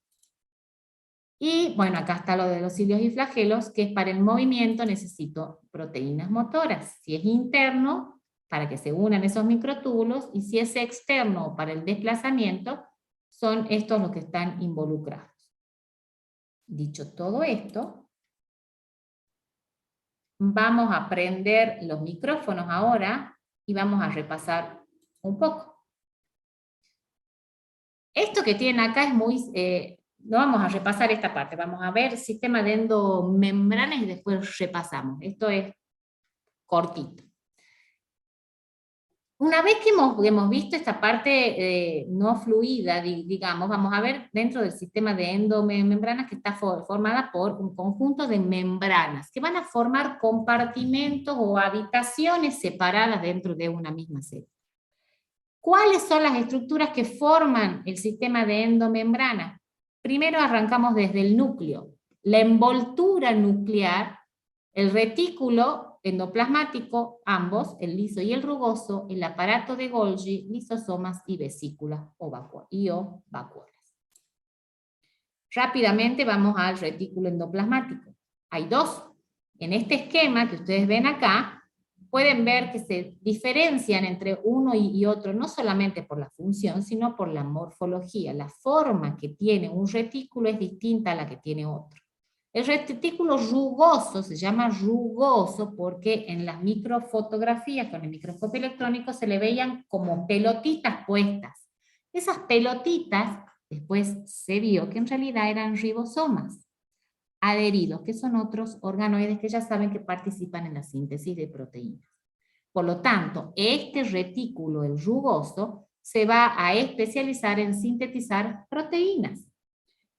Y bueno, acá está lo de los cilios y flagelos, que es para el movimiento necesito proteínas motoras. Si es interno, para que se unan esos microtúbulos, y si es externo para el desplazamiento, son estos los que están involucrados. Dicho todo esto, vamos a prender los micrófonos ahora y vamos a repasar un poco. Esto que tienen acá es muy... no vamos a repasar esta parte, vamos a ver sistema de endomembranas y después repasamos. Esto es cortito. Una vez que hemos visto esta parte no fluida, digamos, vamos a ver dentro del sistema de endomembranas que está formada por un conjunto de membranas que van a formar compartimentos o habitaciones separadas dentro de una misma célula. ¿Cuáles son las estructuras que forman el sistema de endomembrana? Primero arrancamos desde el núcleo. La envoltura nuclear, el retículo endoplasmático, ambos, el liso y el rugoso, el aparato de Golgi, lisosomas y vesículas o vacuolas. Rápidamente vamos al retículo endoplasmático. Hay dos. En este esquema que ustedes ven acá, pueden ver que se diferencian entre uno y otro, no solamente por la función, sino por la morfología. La forma que tiene un retículo es distinta a la que tiene otro. El retículo rugoso se llama rugoso porque en las microfotografías con el microscopio electrónico se le veían como pelotitas puestas. Esas pelotitas después se vio que en realidad eran ribosomas adheridos, que son otros organoides que ya saben que participan en la síntesis de proteínas. Por lo tanto, este retículo, el rugoso, se va a especializar en sintetizar proteínas.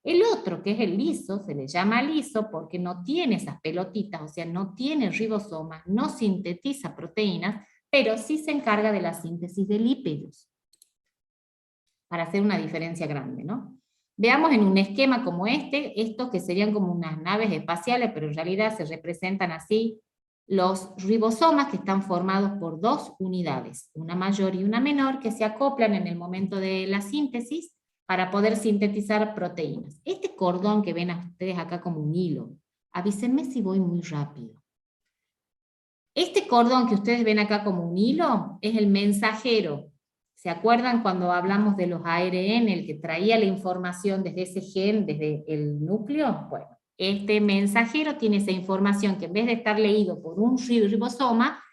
El otro, que es el liso, se le llama liso porque no tiene esas pelotitas, o sea, no tiene ribosomas, no sintetiza proteínas, pero sí se encarga de la síntesis de lípidos, para hacer una diferencia grande, ¿no? Veamos en un esquema como estos que serían como unas naves espaciales, pero en realidad se representan así los ribosomas, que están formados por dos unidades, una mayor y una menor, que se acoplan en el momento de la síntesis para poder sintetizar proteínas. Este cordón que ven ustedes acá como un hilo, avísenme si voy muy rápido. Este cordón que ustedes ven acá como un hilo es el mensajero. ¿Se acuerdan cuando hablamos de los ARN, el que traía la información desde ese gen, desde el núcleo? Bueno, este mensajero tiene esa información que en vez de estar leído por un ribosoma,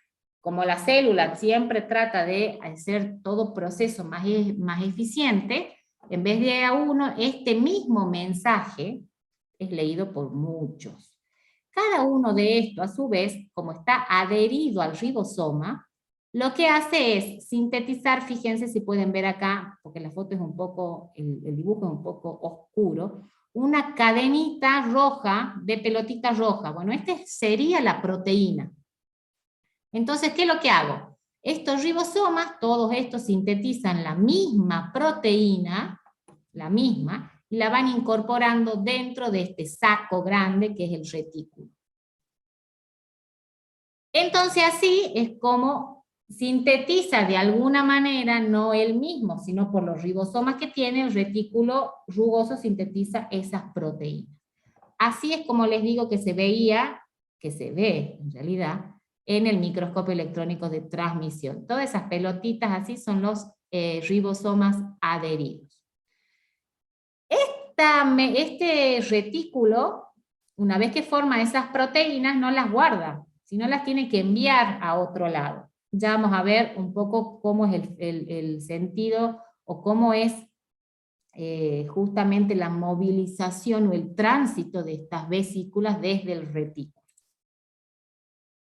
como la célula siempre trata de hacer todo proceso más eficiente, en vez de a uno, este mismo mensaje es leído por muchos. Cada uno de estos, a su vez, como está adherido al ribosoma, lo que hace es sintetizar, fíjense si pueden ver acá, porque la foto es un poco, el dibujo es un poco oscuro, una cadenita roja de pelotita roja. Bueno, esta sería la proteína. Entonces, ¿qué es lo que hago? Estos ribosomas, todos estos sintetizan la misma proteína, la misma, y la van incorporando dentro de este saco grande que es el retículo. Entonces así es como sintetiza de alguna manera, no él mismo, sino por los ribosomas que tiene, el retículo rugoso sintetiza esas proteínas. Así es como les digo que se veía, que se ve en realidad, en el microscopio electrónico de transmisión. Todas esas pelotitas así son los ribosomas adheridos. Este retículo, una vez que forma esas proteínas, no las guarda, sino las tiene que enviar a otro lado. Ya vamos a ver un poco cómo es el sentido o cómo es justamente la movilización o el tránsito de estas vesículas desde el retículo.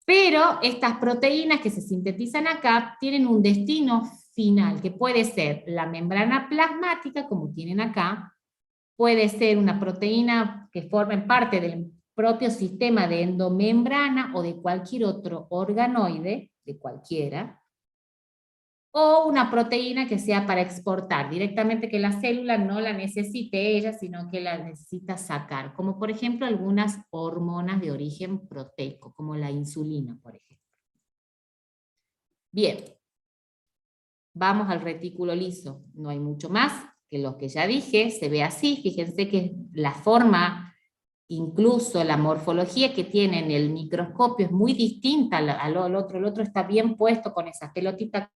Pero estas proteínas que se sintetizan acá tienen un destino final, que puede ser la membrana plasmática, como tienen acá, puede ser una proteína que forme parte del propio sistema de endomembrana o de cualquier otro organoide, de cualquiera, o una proteína que sea para exportar, directamente que la célula no la necesite ella, sino que la necesita sacar, como por ejemplo algunas hormonas de origen proteico, como la insulina, por ejemplo. Bien, vamos al retículo liso, no hay mucho más que lo que ya dije, se ve así, fíjense que la forma incluso la morfología que tiene en el microscopio es muy distinta al otro. El otro está bien puesto con esas pelotitas.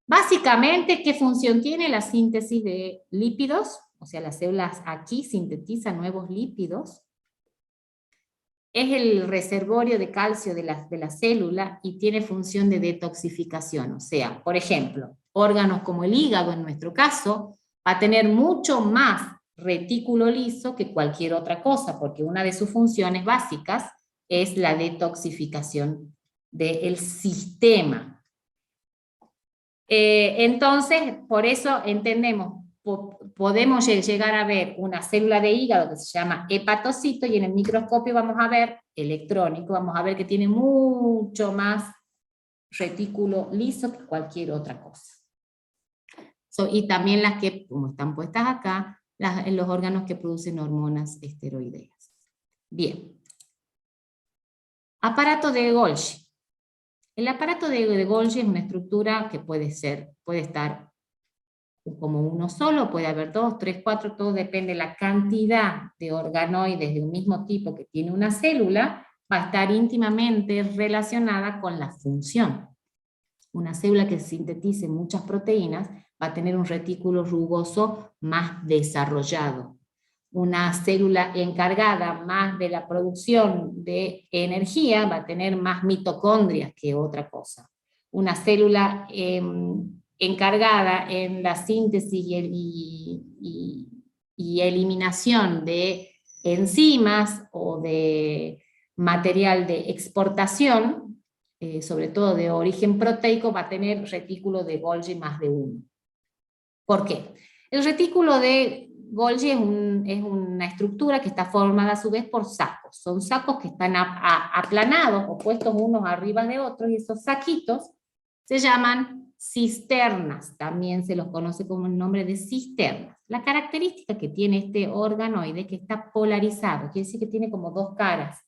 Básicamente, ¿qué función tiene la síntesis de lípidos? O sea, las células aquí sintetizan nuevos lípidos. Es el reservorio de calcio de la célula y tiene función de detoxificación. O sea, por ejemplo, órganos como el hígado, en nuestro caso, va a tener mucho más retículo liso que cualquier otra cosa, porque una de sus funciones básicas es la detoxificación del sistema. Entonces, por eso entendemos, podemos llegar a ver una célula de hígado que se llama hepatocito, y en el microscopio vamos a ver, electrónico, vamos a ver que tiene mucho más retículo liso que cualquier otra cosa. Y también las que, como están puestas acá, los órganos que producen hormonas esteroideas. Bien. Aparato de Golgi. El aparato de Golgi es una estructura que puede estar como uno solo, puede haber 2, 3, 4, todo depende de la cantidad de organoides de un mismo tipo que tiene una célula, va a estar íntimamente relacionada con la función. Una célula que sintetice muchas proteínas va a tener un retículo rugoso más desarrollado. Una célula encargada más de la producción de energía va a tener más mitocondrias que otra cosa. Una célula encargada en la síntesis y eliminación de enzimas o de material de exportación, sobre todo de origen proteico, va a tener retículo de Golgi más de uno. ¿Por qué? El retículo de Golgi es una estructura que está formada a su vez por sacos. Son sacos que están aplanados o puestos unos arriba de otros, y esos saquitos se llaman cisternas. También se los conoce como el nombre de cisternas. La característica que tiene este organoide es que está polarizado, quiere decir que tiene como dos caras.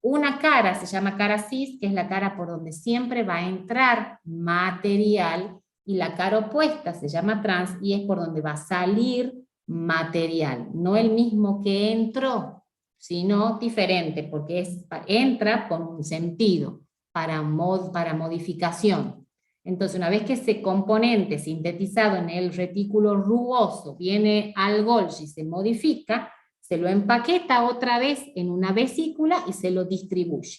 Una cara se llama cara cis, que es la cara por donde siempre va a entrar material, y la cara opuesta se llama trans, y es por donde va a salir material. No el mismo que entró, sino diferente, porque entra con un sentido, para modificación. Entonces, una vez que ese componente sintetizado en el retículo rugoso viene al Golgi y se modifica, se lo empaqueta otra vez en una vesícula y se lo distribuye.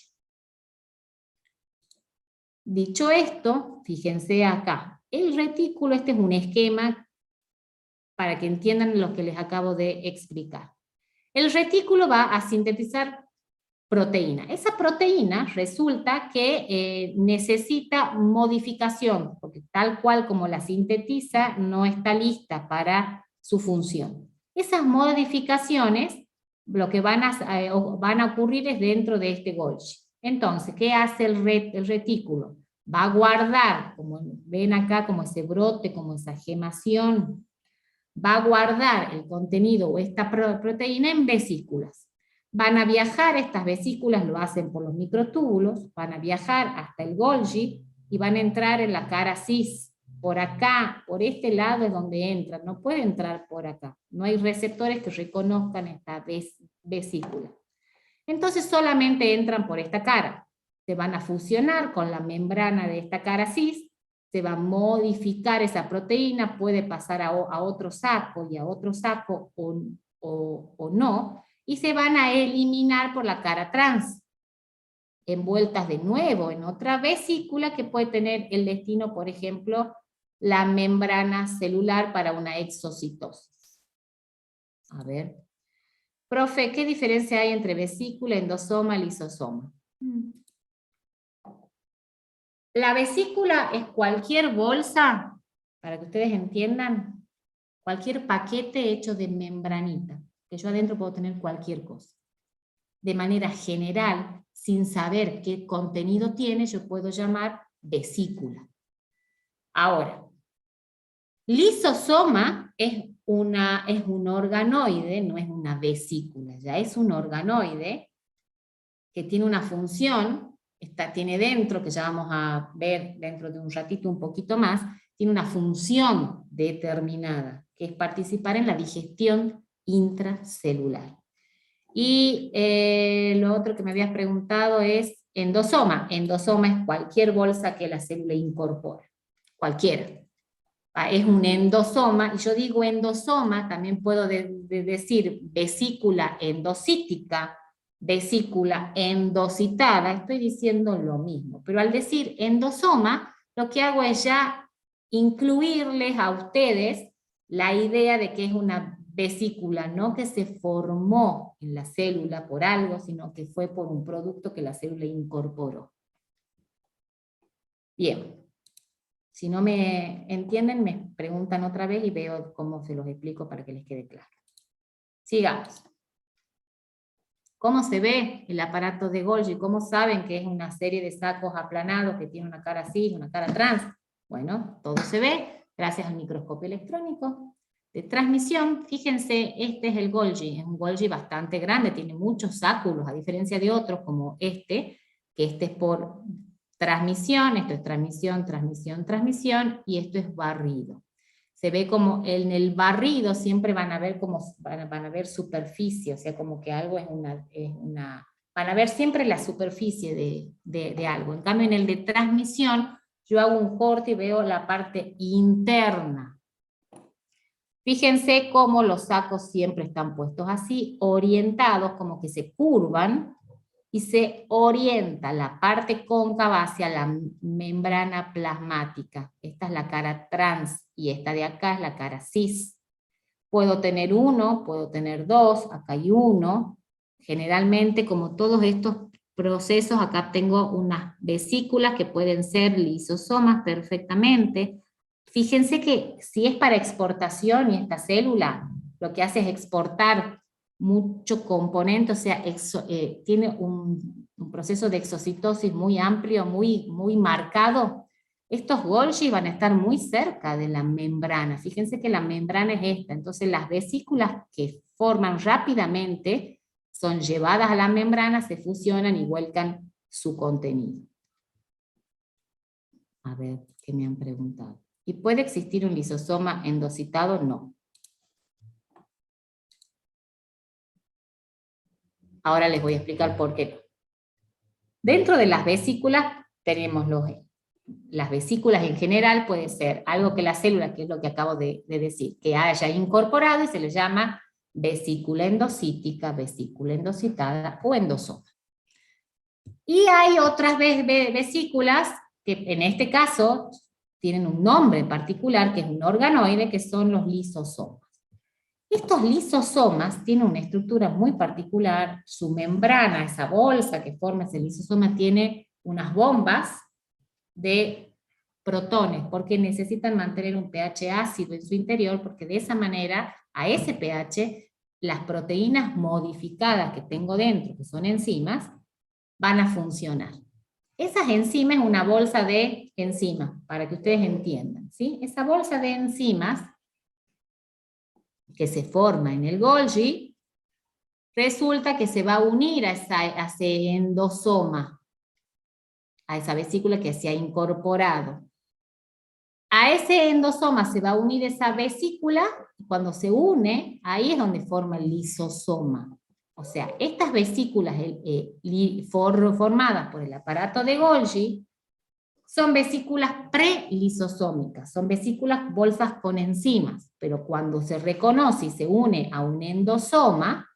Dicho esto, fíjense acá, el retículo, este es un esquema para que entiendan lo que les acabo de explicar. El retículo va a sintetizar proteína. Esa proteína resulta que necesita modificación, porque tal cual como la sintetiza, no está lista para su función. Esas modificaciones, lo que van a ocurrir es dentro de este Golgi. Entonces, ¿qué hace el retículo? Va a guardar, como ven acá, como ese brote, como esa gemación, va a guardar el contenido o esta proteína en vesículas. Van a viajar, estas vesículas lo hacen por los microtúbulos, van a viajar hasta el Golgi y van a entrar en la cara cis. Por acá, por este lado es donde entran, no puede entrar por acá. No hay receptores que reconozcan esta vesícula. Entonces solamente entran por esta cara. Se van a fusionar con la membrana de esta cara cis, se va a modificar esa proteína, puede pasar a otro saco y a otro saco o no, y se van a eliminar por la cara trans, envueltas de nuevo en otra vesícula que puede tener el destino, por ejemplo, la membrana celular para una exocitosis. A ver. Profe, ¿qué diferencia hay entre vesícula, endosoma y lisosoma? La vesícula es cualquier bolsa, para que ustedes entiendan, cualquier paquete hecho de membranita, que yo adentro puedo tener cualquier cosa. De manera general, sin saber qué contenido tiene, yo puedo llamar vesícula. Ahora, lisosoma es un organoide, no es una vesícula, ya es un organoide que tiene una función, tiene dentro, que ya vamos a ver dentro de un ratito un poquito más, tiene una función determinada, que es participar en la digestión intracelular. Y lo otro que me habías preguntado es endosoma. Endosoma es cualquier bolsa que la célula incorpora, cualquiera. Es un endosoma, y yo digo endosoma, también puedo decir vesícula endocítica, vesícula endocitada, estoy diciendo lo mismo, pero al decir endosoma, lo que hago es ya incluirles a ustedes la idea de que es una vesícula, no que se formó en la célula por algo, sino que fue por un producto que la célula incorporó. Bien. Si no me entienden, me preguntan otra vez y veo cómo se los explico para que les quede claro. Sigamos. ¿Cómo se ve el aparato de Golgi? ¿Cómo saben que es una serie de sacos aplanados que tiene una cara cis, una cara trans? Bueno, todo se ve gracias al microscopio electrónico de transmisión. Fíjense, este es el Golgi. Es un Golgi bastante grande, tiene muchos sáculos, a diferencia de otros como este, que este es por transmisión, esto es transmisión, transmisión, transmisión, y esto es barrido. Se ve como en el barrido siempre van a ver como van a ver superficie, o sea, como que algo es una van a ver siempre la superficie de algo. En cambio, en el de transmisión, yo hago un corte y veo la parte interna. Fíjense cómo los sacos siempre están puestos así, orientados, como que se curvan, y se orienta la parte cóncava hacia la membrana plasmática. Esta es la cara trans y esta de acá es la cara cis. Puedo tener uno, puedo tener dos, acá hay uno. Generalmente, como todos estos procesos, acá tengo unas vesículas que pueden ser lisosomas perfectamente. Fíjense que si es para exportación y esta célula lo que hace es exportar mucho componente, o sea, tiene un proceso de exocitosis muy amplio, muy marcado. Estos Golgi van a estar muy cerca de la membrana. Fíjense que la membrana es esta, entonces las vesículas que forman rápidamente son llevadas a la membrana, se fusionan y vuelcan su contenido. A ver, ¿qué me han preguntado? ¿Y puede existir un lisosoma endocitado? No. Ahora les voy a explicar por qué no. Dentro de las vesículas tenemos las vesículas en general, puede ser algo que la célula, que es lo que acabo de decir, que haya incorporado y se le llama vesícula endocítica, vesícula endocitada o endosoma. Y hay otras vesículas que en este caso tienen un nombre en particular, que es un organoide, que son los lisosomas. Estos lisosomas tienen una estructura muy particular, su membrana, esa bolsa que forma ese lisosoma, tiene unas bombas de protones, porque necesitan mantener un pH ácido en su interior, porque de esa manera, a ese pH, las proteínas modificadas que tengo dentro, que son enzimas, van a funcionar. Esas enzimas es una bolsa de enzimas, para que ustedes entiendan, ¿sí? Esa bolsa de enzimas que se forma en el Golgi, resulta que se va a unir a ese endosoma, a esa vesícula que se ha incorporado. A ese endosoma se va a unir esa vesícula, y cuando se une, ahí es donde forma el lisosoma. O sea, estas vesículas formadas por el aparato de Golgi son vesículas prelisosómicas, son vesículas bolsas con enzimas, pero cuando se reconoce y se une a un endosoma,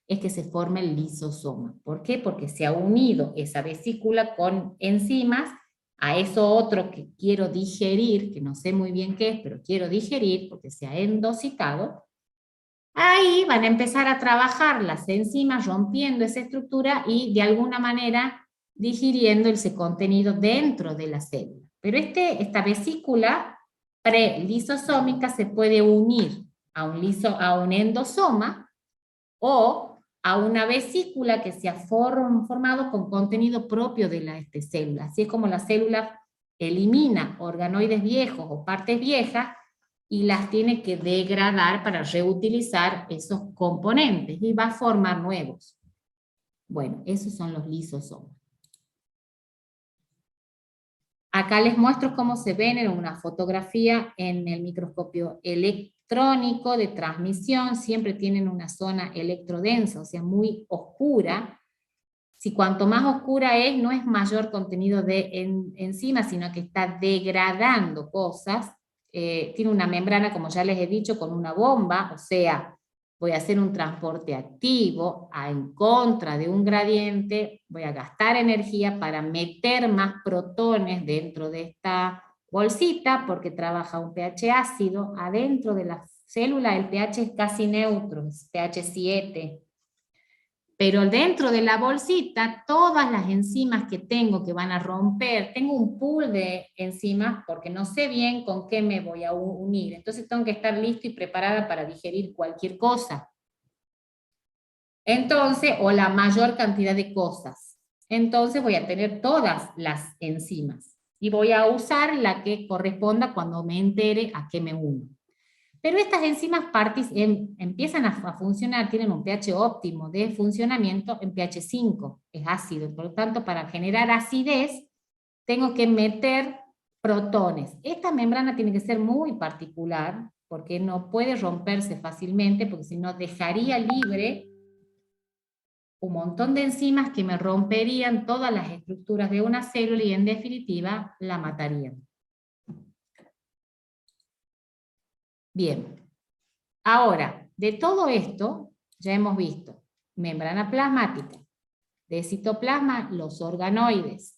es que se forma el lisosoma. ¿Por qué? Porque se ha unido esa vesícula con enzimas a eso otro que quiero digerir, que no sé muy bien qué es, pero quiero digerir porque se ha endocitado. Ahí van a empezar a trabajar las enzimas rompiendo esa estructura y de alguna manera digiriendo ese contenido dentro de la célula. Pero esta vesícula prelisosómica se puede unir a un endosoma o a una vesícula que se ha formado con contenido propio de la célula. Así es como la célula elimina organoides viejos o partes viejas y las tiene que degradar para reutilizar esos componentes y va a formar nuevos. Bueno, esos son los lisosomas. Acá les muestro cómo se ven en una fotografía en el microscopio electrónico de transmisión. Siempre tienen una zona electrodensa, o sea, muy oscura. Si cuanto más oscura es, no es mayor contenido de enzimas, sino que está degradando cosas. Tiene una membrana, como ya les he dicho, con una bomba, o sea, voy a hacer un transporte activo en contra de un gradiente, voy a gastar energía para meter más protones dentro de esta bolsita, porque trabaja un pH ácido. Adentro de la célula el pH es casi neutro, es pH 7. Pero dentro de la bolsita, todas las enzimas que tengo que van a romper, tengo un pool de enzimas porque no sé bien con qué me voy a unir. Entonces tengo que estar listo y preparada para digerir cualquier cosa. Entonces, o la mayor cantidad de cosas. Entonces voy a tener todas las enzimas. Y voy a usar la que corresponda cuando me entere a qué me uno. Pero estas enzimas empiezan a funcionar, tienen un pH óptimo de funcionamiento en pH 5, es ácido. Por lo tanto, para generar acidez, tengo que meter protones. Esta membrana tiene que ser muy particular, porque no puede romperse fácilmente, porque si no dejaría libre un montón de enzimas que me romperían todas las estructuras de una célula y en definitiva la matarían. Bien. Ahora, de todo esto, ya hemos visto membrana plasmática, de citoplasma, los organoides,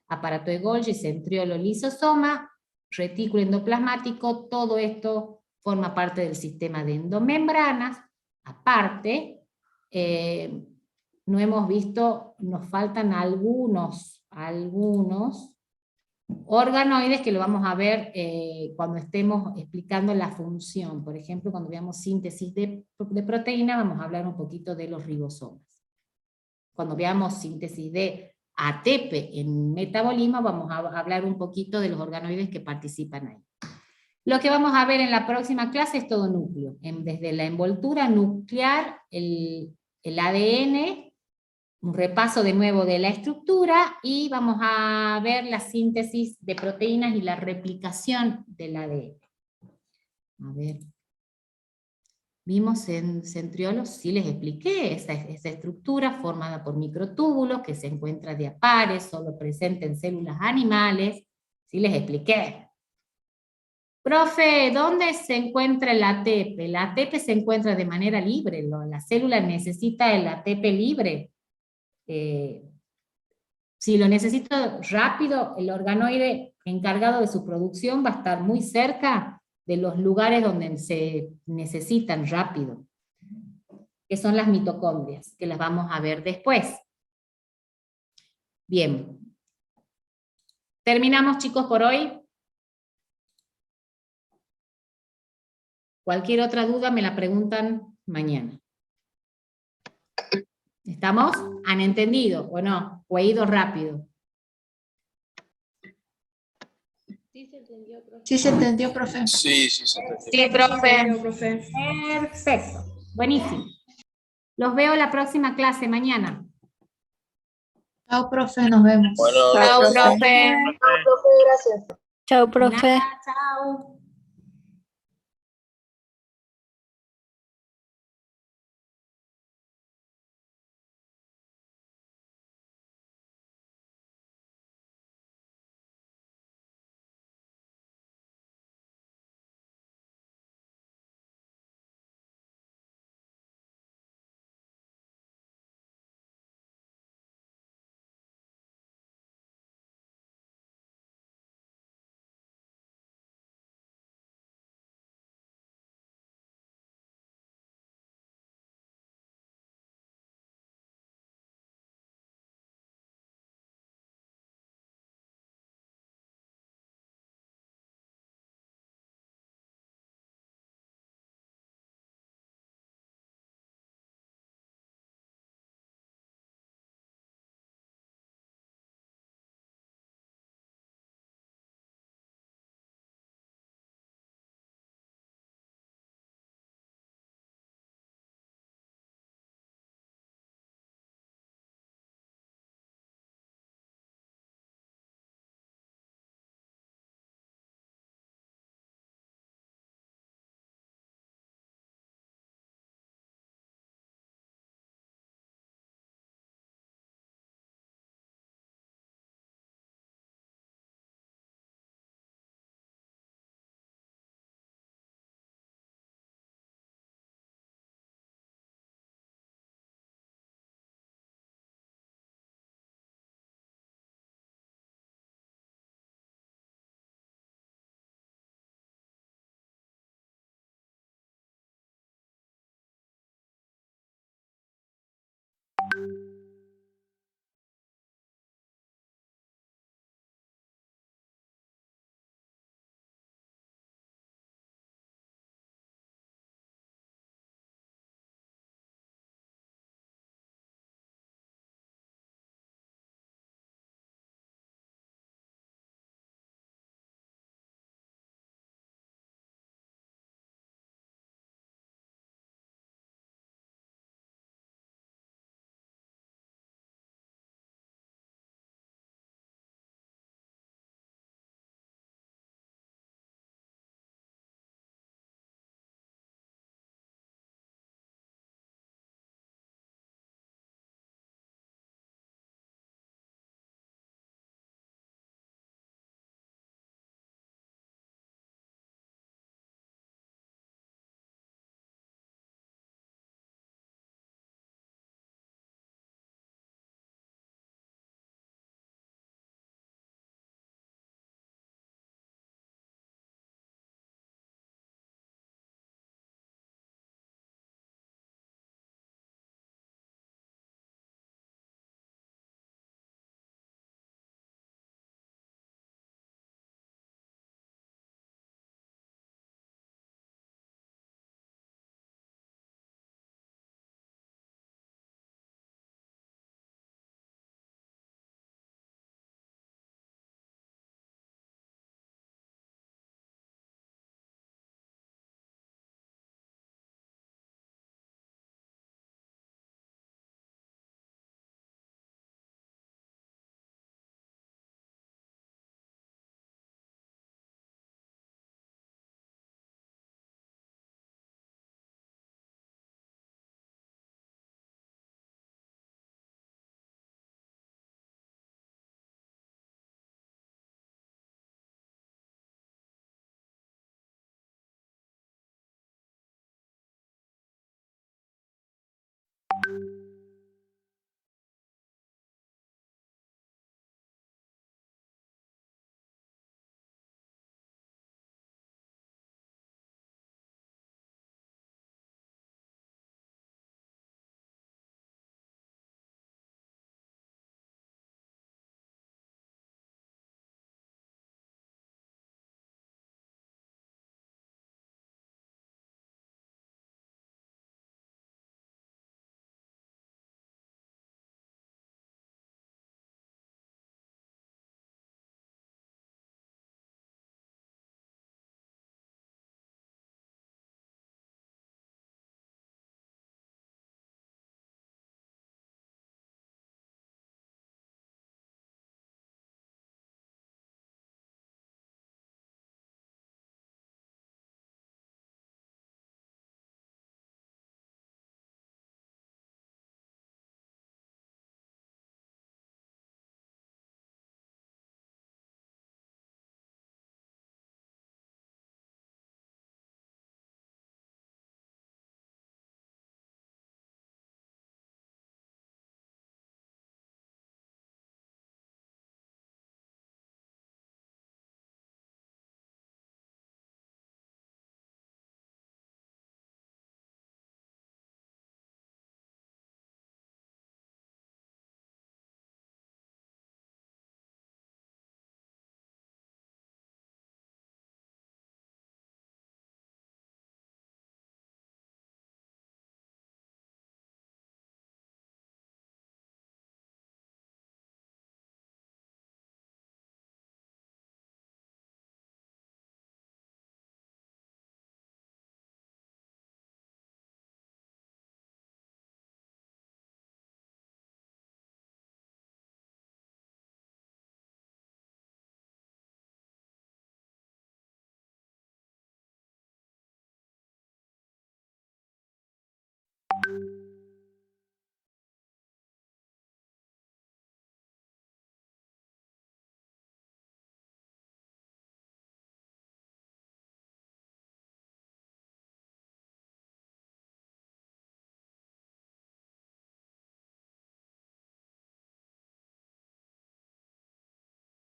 aparato de Golgi, centriolo, lisosoma, retículo endoplasmático, todo esto forma parte del sistema de endomembranas. Aparte, no hemos visto, nos faltan algunos organoides que lo vamos a ver cuando estemos explicando la función. Por ejemplo, cuando veamos síntesis de proteína, vamos a hablar un poquito de los ribosomas. Cuando veamos síntesis de ATP en metabolismo, vamos a hablar un poquito de los organoides que participan ahí. Lo que vamos a ver en la próxima clase es todo núcleo, desde la envoltura nuclear, el ADN, un repaso de nuevo de la estructura, y vamos a ver la síntesis de proteínas y la replicación del ADN. A ver. Vimos en centriolos, sí les expliqué, esa estructura formada por microtúbulos que se encuentra de a pares, solo presente en células animales, sí les expliqué. Profe, ¿dónde se encuentra el ATP? El ATP se encuentra de manera libre, la célula necesita el ATP libre. Si lo necesito rápido, el organoide encargado de su producción va a estar muy cerca de los lugares donde se necesitan rápido, que son las mitocondrias, que las vamos a ver después. Bien. ¿Terminamos, chicos, por hoy? Cualquier otra duda me la preguntan mañana. ¿Estamos? ¿Han entendido o no? ¿O he ido rápido? Sí se entendió, profe. Sí, se entendió. Sí, profe. Perfecto. Buenísimo. Los veo la próxima clase mañana. Chao, profe, nos vemos. Bueno, Chao, profe. Chao, profe, gracias. Chao, profe. Nada, chao.